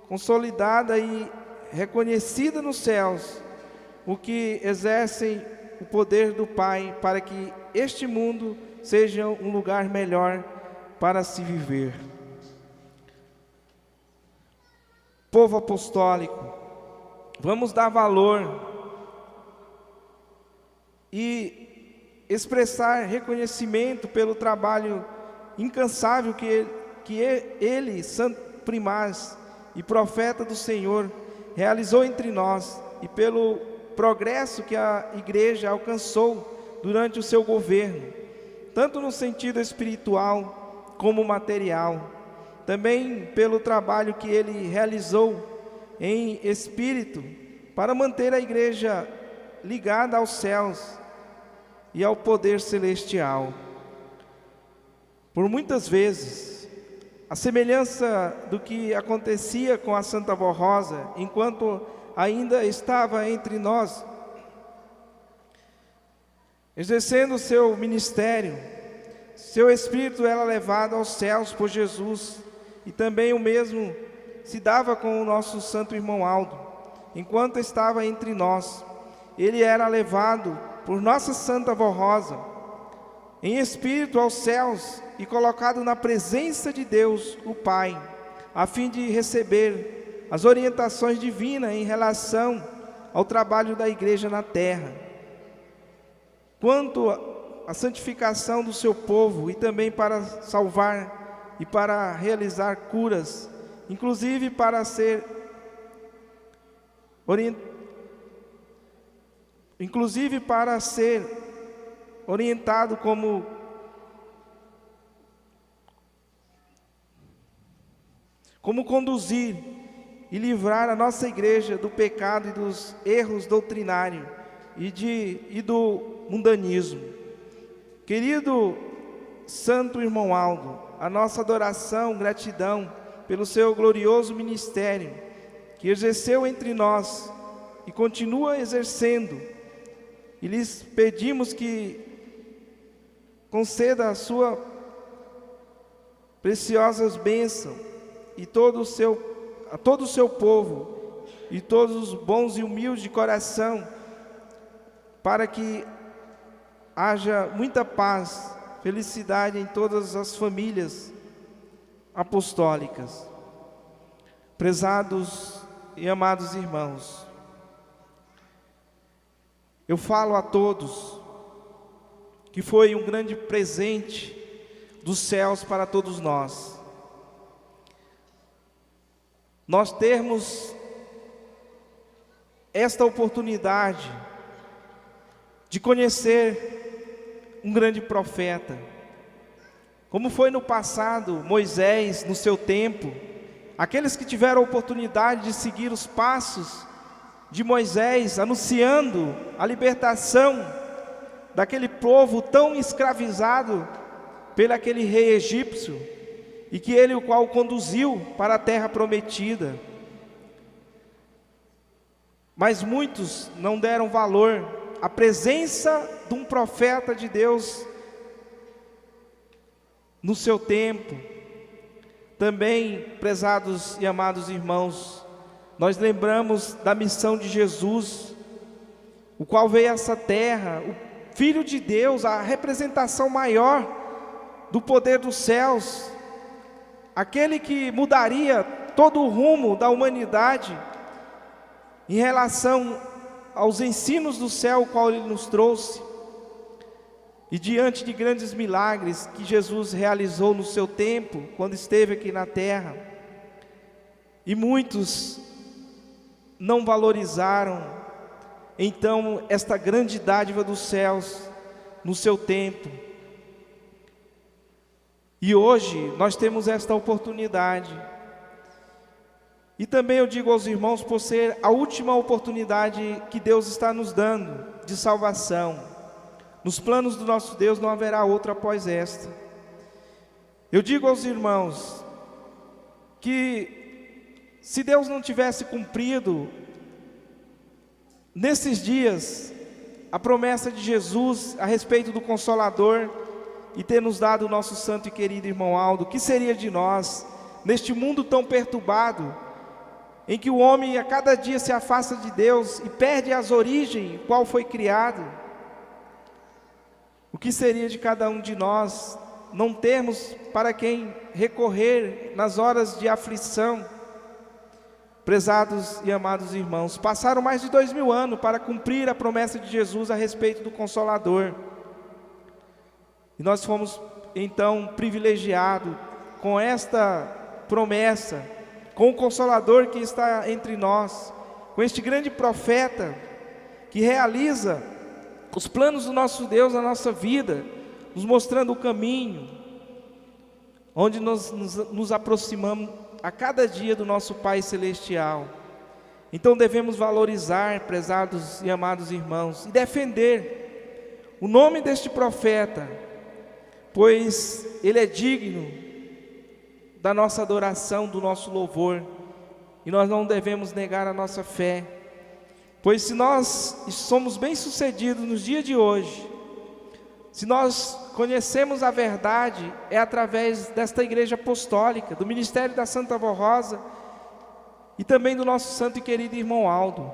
consolidada e reconhecida nos céus, o que exercem o poder do Pai para que este mundo seja um lugar melhor para se viver. Povo apostólico, vamos dar valor e expressar reconhecimento pelo trabalho incansável que ele, santo primaz e profeta do Senhor, realizou entre nós e pelo progresso que a igreja alcançou durante o seu governo, tanto no sentido espiritual como material. Também pelo trabalho que ele realizou em espírito para manter a igreja ligada aos céus e ao poder celestial. Por muitas vezes, a semelhança do que acontecia com a Santa Avó Rosa, enquanto ainda estava entre nós, exercendo o seu ministério, seu espírito era levado aos céus por Jesus, e também o mesmo se dava com o nosso Santo Irmão Aldo. Enquanto estava entre nós, ele era levado por nossa Santa Avó Rosa, em espírito aos céus e colocado na presença de Deus, o Pai, a fim de receber as orientações divinas em relação ao trabalho da igreja na terra, quanto à santificação do seu povo e também para salvar e para realizar curas, inclusive para ser orientado como conduzir e livrar a nossa igreja do pecado e dos erros doutrinários e do mundanismo. Querido Santo Irmão Aldo, a nossa adoração, gratidão pelo seu glorioso ministério que exerceu entre nós e continua exercendo, e lhes pedimos que conceda a sua preciosas bênçãos a todo o seu povo e todos os bons e humildes de coração, para que haja muita paz, felicidade em todas as famílias apostólicas. Prezados e amados irmãos, eu falo a todos que foi um grande presente dos céus para todos nós termos esta oportunidade de conhecer um grande profeta, como foi no passado Moisés no seu tempo. Aqueles que tiveram a oportunidade de seguir os passos de Moisés, anunciando a libertação daquele povo tão escravizado pelo aquele rei egípcio, e que Ele o qual conduziu para a terra prometida. Mas muitos não deram valor à presença de um profeta de Deus no seu tempo. Também, prezados e amados irmãos, nós lembramos da missão de Jesus, o qual veio a essa terra, o Filho de Deus, a representação maior do poder dos céus, aquele que mudaria todo o rumo da humanidade em relação aos ensinos do céu, o qual Ele nos trouxe. E diante de grandes milagres que Jesus realizou no seu tempo, quando esteve aqui na terra, e muitos não valorizaram, então, esta grande dádiva dos céus, no seu tempo. E hoje, nós temos esta oportunidade. E também eu digo aos irmãos, por ser a última oportunidade que Deus está nos dando, de salvação. Nos planos do nosso Deus não haverá outra após esta. Eu digo aos irmãos, que se Deus não tivesse cumprido nesses dias a promessa de Jesus a respeito do Consolador e ter nos dado o nosso santo e querido irmão Aldo, o que seria de nós neste mundo tão perturbado, em que o homem a cada dia se afasta de Deus e perde as origens qual foi criado? O que seria de cada um de nós não termos para quem recorrer nas horas de aflição? Prezados e amados irmãos, passaram mais de 2000 anos para cumprir a promessa de Jesus a respeito do Consolador. E nós fomos então privilegiados com esta promessa, com o Consolador que está entre nós, com este grande profeta que realiza os planos do nosso Deus na nossa vida, nos mostrando o caminho, onde nós nos aproximamos a cada dia do nosso Pai Celestial. Então devemos valorizar, prezados e amados irmãos, e defender o nome deste profeta, pois ele é digno da nossa adoração, do nosso louvor, e nós não devemos negar a nossa fé, pois se nós somos bem-sucedidos nos dias de hoje, se nós conhecemos a verdade, é através desta igreja apostólica, do ministério da Santa Vó Rosa, e também do nosso santo e querido irmão Aldo,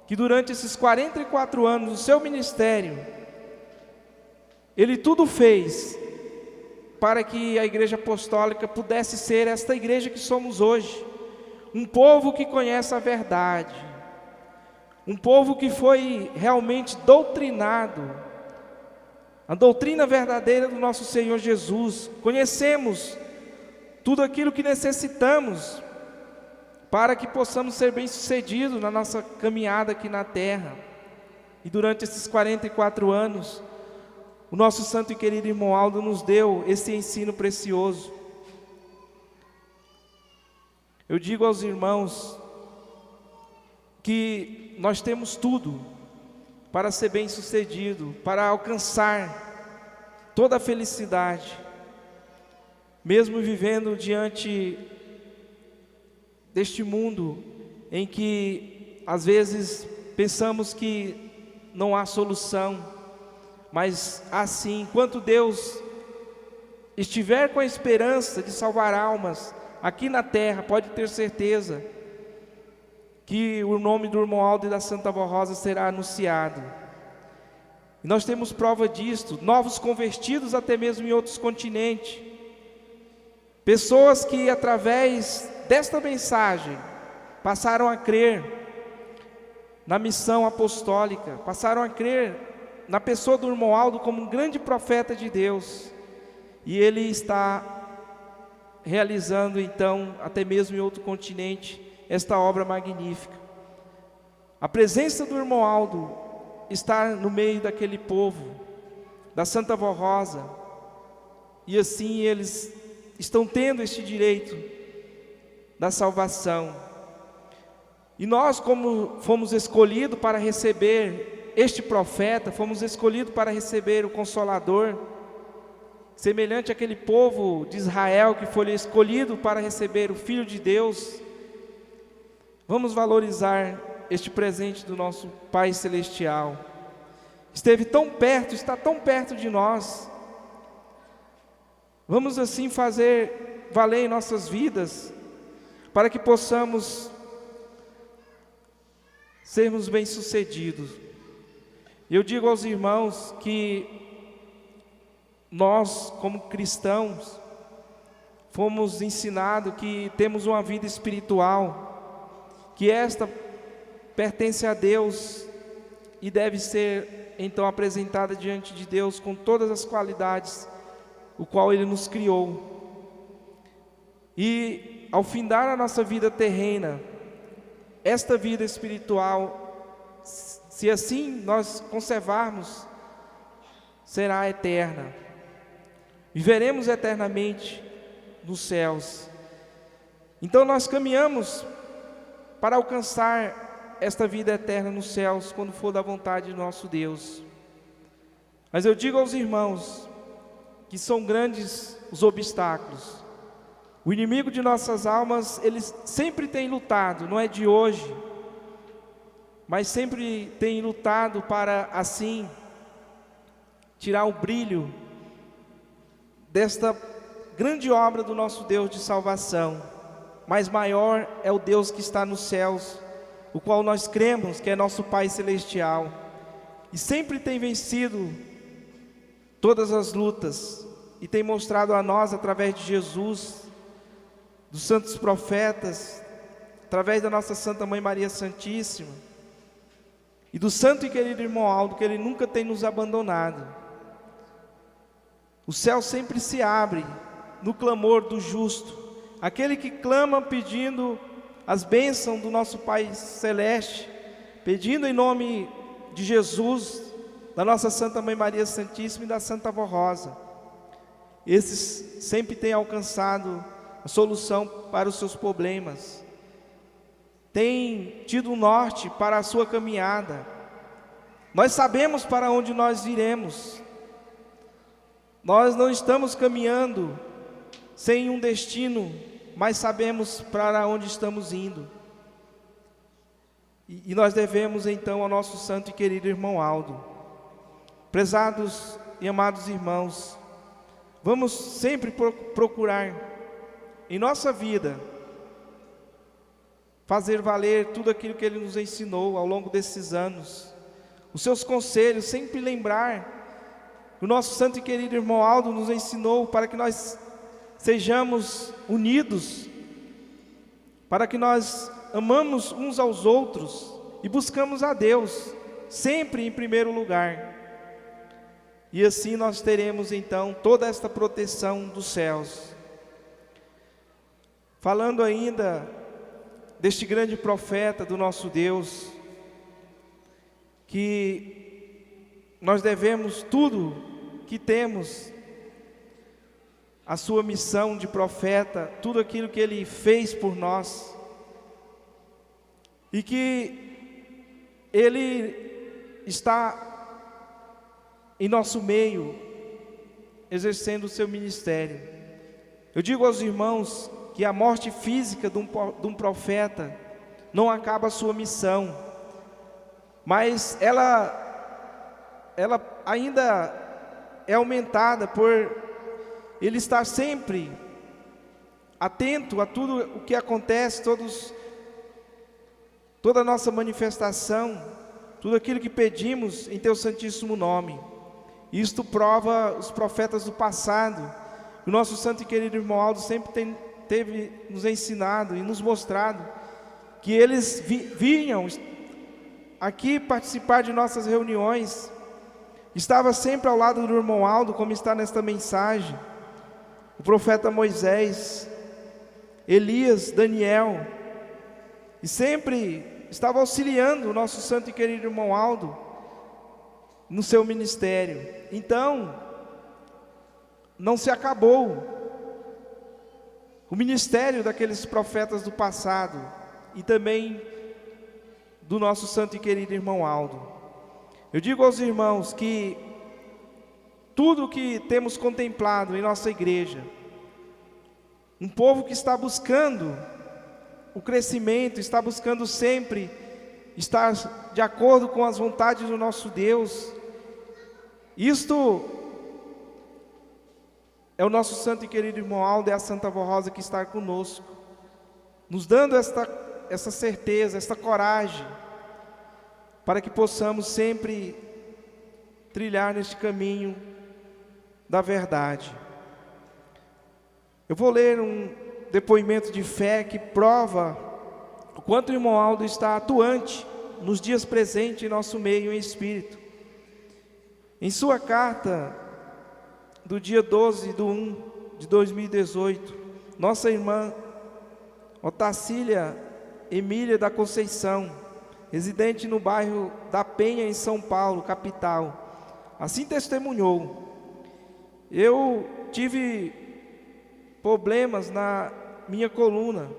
que durante esses 44 anos do seu ministério, ele tudo fez para que a igreja apostólica pudesse ser esta igreja que somos hoje, um povo que conhece a verdade, um povo que foi realmente doutrinado, a doutrina verdadeira do nosso Senhor Jesus. Conhecemos tudo aquilo que necessitamos para que possamos ser bem-sucedidos na nossa caminhada aqui na terra. E durante esses 44 anos, o nosso santo e querido irmão Aldo nos deu esse ensino precioso. Eu digo aos irmãos que nós temos tudo para ser bem-sucedido, para alcançar toda a felicidade, mesmo vivendo diante deste mundo em que às vezes pensamos que não há solução, mas assim, enquanto Deus estiver com a esperança de salvar almas aqui na terra, pode ter certeza que o nome do irmão Aldo e da Santa Vó Rosa será anunciado. E nós temos prova disto, novos convertidos até mesmo em outros continentes, pessoas que através desta mensagem passaram a crer na missão apostólica, passaram a crer na pessoa do irmão Aldo como um grande profeta de Deus, e ele está realizando então, até mesmo em outro continente, esta obra magnífica. A presença do irmão Aldo está no meio daquele povo, da Santa Vó Rosa, e assim eles estão tendo este direito da salvação. E nós, como fomos escolhidos para receber este profeta, fomos escolhidos para receber o Consolador, semelhante àquele povo de Israel que foi escolhido para receber o Filho de Deus, vamos valorizar este presente do nosso Pai Celestial. Esteve tão perto, está tão perto de nós. Vamos assim fazer valer em nossas vidas, para que possamos sermos bem-sucedidos. Eu digo aos irmãos que nós, como cristãos, fomos ensinados que temos uma vida espiritual, que esta pertence a Deus e deve ser então apresentada diante de Deus com todas as qualidades o qual Ele nos criou. E ao findar a nossa vida terrena, esta vida espiritual, se assim nós conservarmos, será eterna. Viveremos eternamente nos céus. Então nós caminhamos para alcançar esta vida eterna nos céus, quando for da vontade de nosso Deus. Mas eu digo aos irmãos que são grandes os obstáculos. O inimigo de nossas almas, ele sempre tem lutado, não é de hoje, mas sempre tem lutado para assim tirar o brilho desta grande obra do nosso Deus de salvação. Mas maior é o Deus que está nos céus, o qual nós cremos que é nosso Pai Celestial, e sempre tem vencido todas as lutas, e tem mostrado a nós através de Jesus, dos santos profetas, através da nossa Santa Mãe Maria Santíssima, e do santo e querido irmão Aldo, que Ele nunca tem nos abandonado. O céu sempre se abre no clamor do justo, aquele que clama pedindo as bênçãos do nosso Pai Celeste, pedindo em nome de Jesus, da nossa Santa Mãe Maria Santíssima e da Santa Vó Rosa. Esses sempre têm alcançado a solução para os seus problemas, têm tido um norte para a sua caminhada. Nós sabemos para onde nós iremos. Nós não estamos caminhando sem um destino, mas sabemos para onde estamos indo. E nós devemos então ao nosso santo e querido irmão Aldo. Prezados e amados irmãos, vamos sempre procurar em nossa vida fazer valer tudo aquilo que Ele nos ensinou ao longo desses anos, os seus conselhos, sempre lembrar que o nosso santo e querido irmão Aldo nos ensinou para que nós sejamos unidos, para que nós amamos uns aos outros e buscamos a Deus sempre em primeiro lugar. E assim nós teremos então toda esta proteção dos céus. Falando ainda deste grande profeta do nosso Deus, que nós devemos tudo que temos, a sua missão de profeta, tudo aquilo que Ele fez por nós, e que Ele está em nosso meio, exercendo o seu ministério. Eu digo aos irmãos que a morte física de um profeta não acaba a sua missão, mas ela ainda é aumentada por ele estar sempre atento a tudo o que acontece, toda a nossa manifestação, tudo aquilo que pedimos em Teu santíssimo nome. Isto prova os profetas do passado. O nosso santo e querido irmão Aldo sempre teve nos ensinado e nos mostrado que eles vinham aqui participar de nossas reuniões. Estava sempre ao lado do irmão Aldo, como está nesta mensagem, o profeta Moisés, Elias, Daniel, e sempre estava auxiliando o nosso santo e querido irmão Aldo no seu ministério. Então, não se acabou o ministério daqueles profetas do passado e também do nosso santo e querido irmão Aldo. Eu digo aos irmãos que tudo o que temos contemplado em nossa igreja. Um povo que está buscando o crescimento, está buscando sempre estar de acordo com as vontades do nosso Deus. Isto é o nosso santo e querido irmão Aldo, é a Santa Vó Rosa que está conosco, nos dando essa certeza, essa coragem, para que possamos sempre trilhar neste caminho da verdade. Eu vou ler um depoimento de fé que prova o quanto o irmão Aldo está atuante nos dias presentes em nosso meio em espírito. Em sua carta do dia 12/1/2018, nossa irmã Otacília Emília da Conceição, residente no bairro da Penha, em São Paulo, capital, assim testemunhou: eu tive problemas na minha coluna,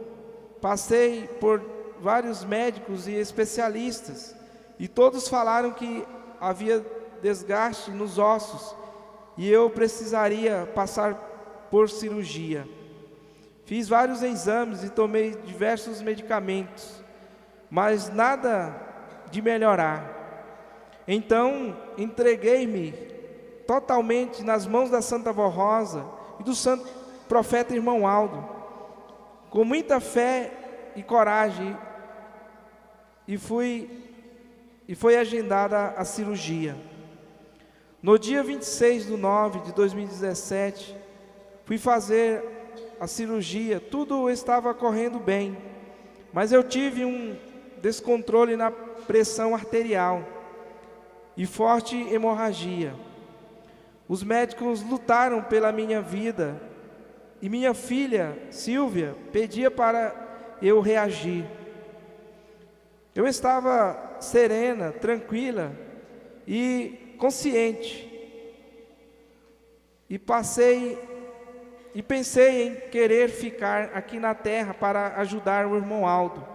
passei por vários médicos e especialistas, e todos falaram que havia desgaste nos ossos, e eu precisaria passar por cirurgia. Fiz vários exames e tomei diversos medicamentos, mas nada de melhorar. Então, entreguei-me totalmente nas mãos da Santa Vó Rosa e do Santo Profeta Irmão Aldo, com muita fé e coragem, e foi agendada a cirurgia. No dia 26/9/2017, fui fazer a cirurgia, tudo estava correndo bem, mas eu tive um descontrole na pressão arterial e forte hemorragia. Os médicos lutaram pela minha vida e minha filha, Silvia, pedia para eu reagir. Eu estava serena, tranquila e consciente, e pensei em querer ficar aqui na terra para ajudar o irmão Aldo.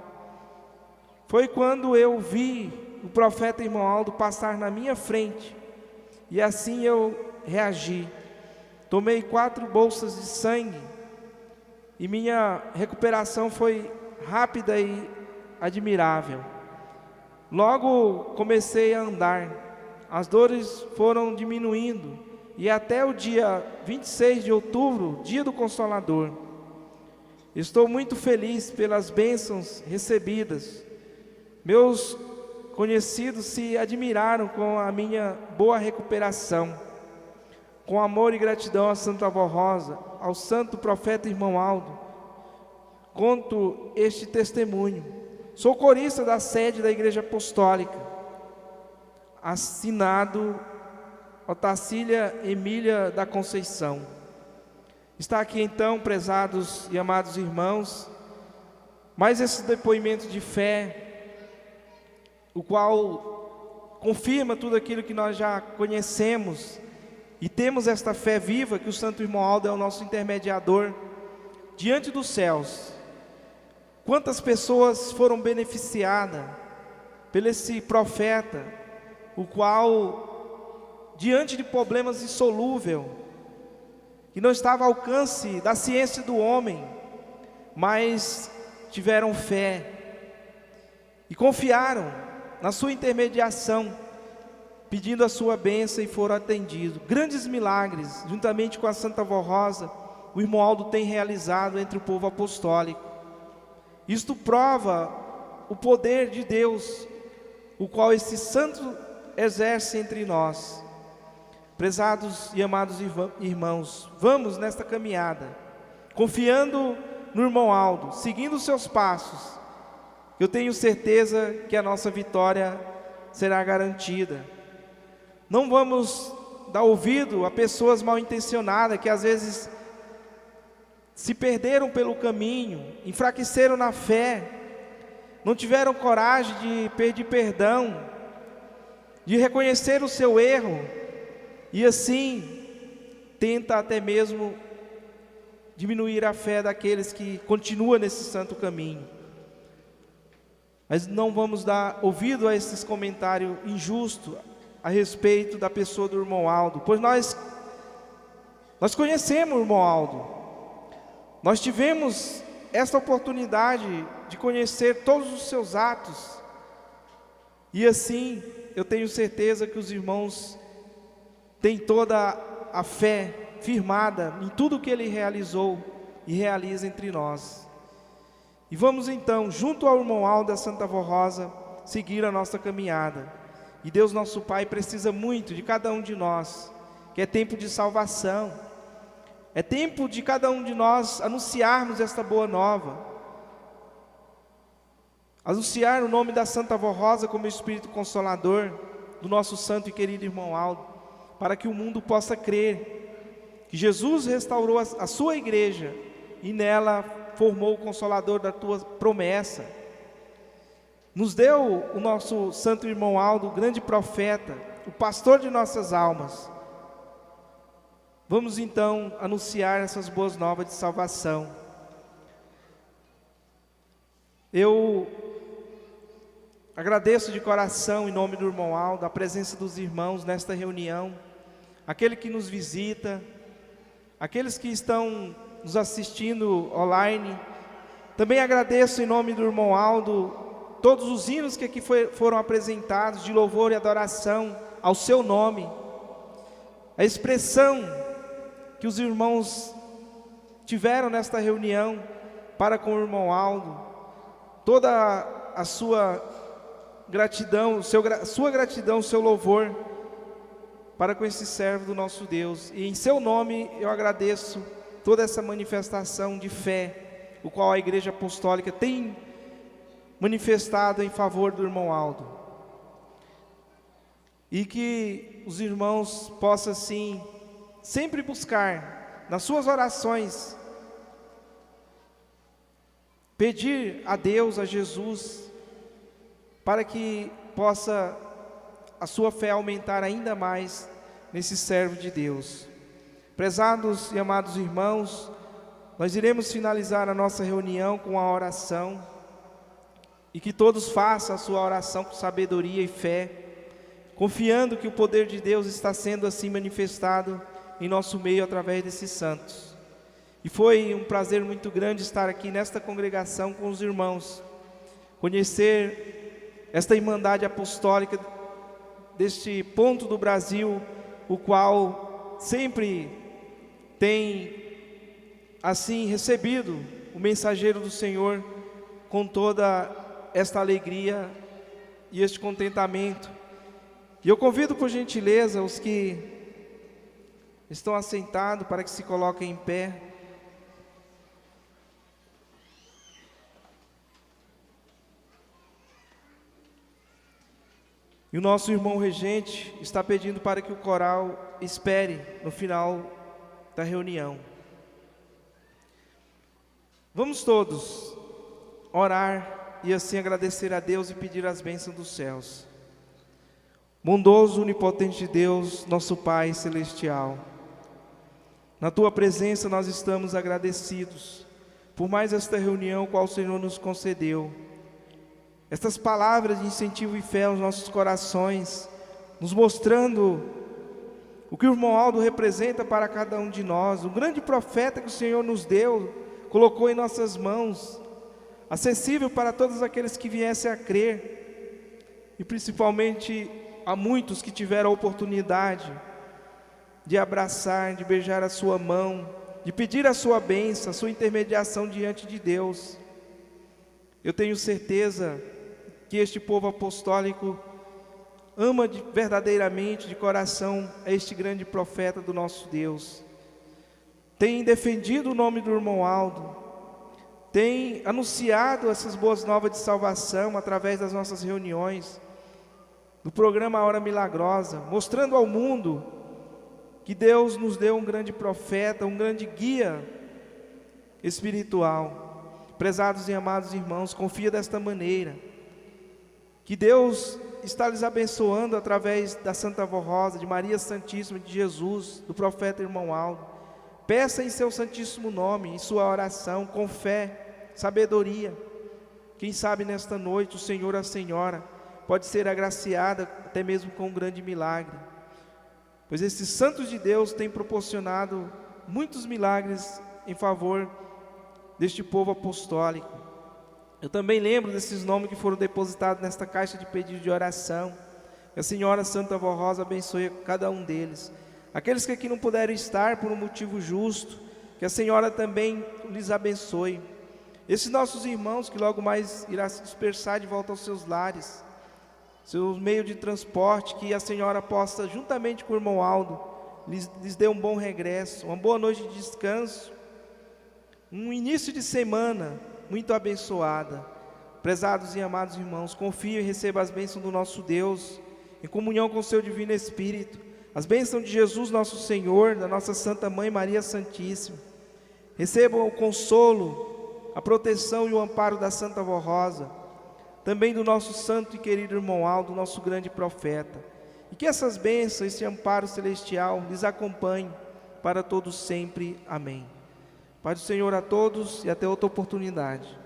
Foi quando eu vi o profeta irmão Aldo passar na minha frente, e assim eu reagi. Tomei 4 bolsas de sangue, e minha recuperação foi rápida e admirável. Logo comecei a andar, as dores foram diminuindo, e até o dia 26 de outubro, dia do Consolador, estou muito feliz pelas bênçãos recebidas. Meus conhecidos se admiraram com a minha boa recuperação. Com amor e gratidão à Santa Vó Rosa, ao Santo Profeta Irmão Aldo, conto este testemunho. Sou corista da sede da Igreja Apostólica. Assinado Otacília Emília da Conceição. Está aqui então, prezados e amados irmãos, mais esse depoimento de fé, o qual confirma tudo aquilo que nós já conhecemos, e temos esta fé viva que o Santo Irmão Aldo é o nosso intermediador diante dos céus. Quantas pessoas foram beneficiadas por esse profeta, o qual, diante de problemas insolúveis, que não estava ao alcance da ciência do homem, mas tiveram fé e confiaram na sua intermediação, pedindo a sua bênção, e foram atendidos. Grandes milagres, juntamente com a Santa Vó Rosa, o irmão Aldo tem realizado entre o povo apostólico. Isto prova o poder de Deus, o qual esse santo exerce entre nós. Prezados e amados irmãos, vamos nesta caminhada, confiando no irmão Aldo, seguindo os seus passos. Eu tenho certeza que a nossa vitória será garantida. Não vamos dar ouvido a pessoas mal intencionadas, que às vezes se perderam pelo caminho, enfraqueceram na fé, não tiveram coragem de pedir perdão, de reconhecer o seu erro, e assim tenta até mesmo diminuir a fé daqueles que continuam nesse santo caminho. Mas não vamos dar ouvido a esses comentários injustos a respeito da pessoa do irmão Aldo, pois nós Nós conhecemos o irmão Aldo, nós tivemos esta oportunidade de conhecer todos os seus atos, e assim eu tenho certeza que os irmãos têm toda a fé firmada em tudo que ele realizou e realiza entre nós. E vamos então, junto ao irmão Aldo da Santa Vó Rosa, seguir a nossa caminhada. E Deus nosso Pai precisa muito de cada um de nós, que é tempo de salvação, é tempo de cada um de nós anunciarmos esta boa nova, anunciar o nome da Santa Vó Rosa como Espírito Consolador do nosso santo e querido irmão Aldo, para que o mundo possa crer que Jesus restaurou a sua igreja e nela formou o Consolador da tua promessa. Nos deu o nosso santo irmão Aldo, o grande profeta, o pastor de nossas almas. Vamos então anunciar essas boas novas de salvação. Eu agradeço de coração, em nome do irmão Aldo, a presença dos irmãos nesta reunião, aquele que nos visita, aqueles que estão nos assistindo online. Também agradeço em nome do irmão Aldo todos os hinos que aqui foram apresentados de louvor e adoração ao seu nome, a expressão que os irmãos tiveram nesta reunião para com o irmão Aldo, toda a sua gratidão, sua gratidão, seu louvor para com esse servo do nosso Deus. E em seu nome eu agradeço toda essa manifestação de fé, o qual a Igreja Apostólica tem manifestado em favor do irmão Aldo. E que os irmãos possam assim sempre buscar nas suas orações, pedir a Deus, a Jesus, para que possa a sua fé aumentar ainda mais nesse servo de Deus. Prezados e amados irmãos, nós iremos finalizar a nossa reunião com a oração, e que todos façam a sua oração com sabedoria e fé, confiando que o poder de Deus está sendo assim manifestado em nosso meio através desses santos. E foi um prazer muito grande estar aqui nesta congregação com os irmãos, conhecer esta Irmandade Apostólica deste ponto do Brasil, o qual sempre tem assim recebido o mensageiro do Senhor com toda esta alegria e este contentamento. E eu convido por gentileza os que estão assentados para que se coloquem em pé. E o nosso irmão regente está pedindo para que o coral espere no final da reunião. Vamos todos orar e assim agradecer a Deus e pedir as bênçãos dos céus. Bondoso, onipotente Deus, nosso Pai celestial, na Tua presença nós estamos agradecidos por mais esta reunião qual o Senhor nos concedeu. Estas palavras de incentivo e fé aos nossos corações, nos mostrando o que o irmão Aldo representa para cada um de nós, o grande profeta que o Senhor nos deu, colocou em nossas mãos, acessível para todos aqueles que viessem a crer, e principalmente a muitos que tiveram a oportunidade de abraçar, de beijar a sua mão, de pedir a sua bênção, a sua intermediação diante de Deus. Eu tenho certeza que este povo apostólico ama verdadeiramente, de coração, a este grande profeta do nosso Deus. Tem defendido o nome do irmão Aldo, tem anunciado essas boas novas de salvação através das nossas reuniões, do programa Hora Milagrosa, mostrando ao mundo que Deus nos deu um grande profeta, um grande guia espiritual. Prezados e amados irmãos, confia desta maneira, que Deus está lhes abençoando através da Santa Vó Rosa, de Maria Santíssima, de Jesus, do profeta irmão Aldo. Peça em seu santíssimo nome, em sua oração, com fé, sabedoria. Quem sabe nesta noite o Senhor, a Senhora, pode ser agraciada até mesmo com um grande milagre, pois esses santos de Deus têm proporcionado muitos milagres em favor deste povo apostólico. Eu também lembro desses nomes que foram depositados nesta caixa de pedido de oração. Que a Senhora Santa Vó Rosa abençoe cada um deles. Aqueles que aqui não puderam estar por um motivo justo, que a Senhora também lhes abençoe. Esses nossos irmãos que logo mais irá se dispersar de volta aos seus lares, seus meios de transporte, que a Senhora possa, juntamente com o irmão Aldo, lhes dê um bom regresso, uma boa noite de descanso, um início de semana muito abençoada. Prezados e amados irmãos, confio e receba as bênçãos do nosso Deus, em comunhão com o seu Divino Espírito, as bênçãos de Jesus nosso Senhor, da nossa Santa Mãe Maria Santíssima. Recebam o consolo, a proteção e o amparo da Santa Vó Rosa, também do nosso santo e querido irmão Aldo, nosso grande profeta. E que essas bênçãos, esse amparo celestial, lhes acompanhe para todos sempre. Amém. Pai do Senhor a todos e até outra oportunidade.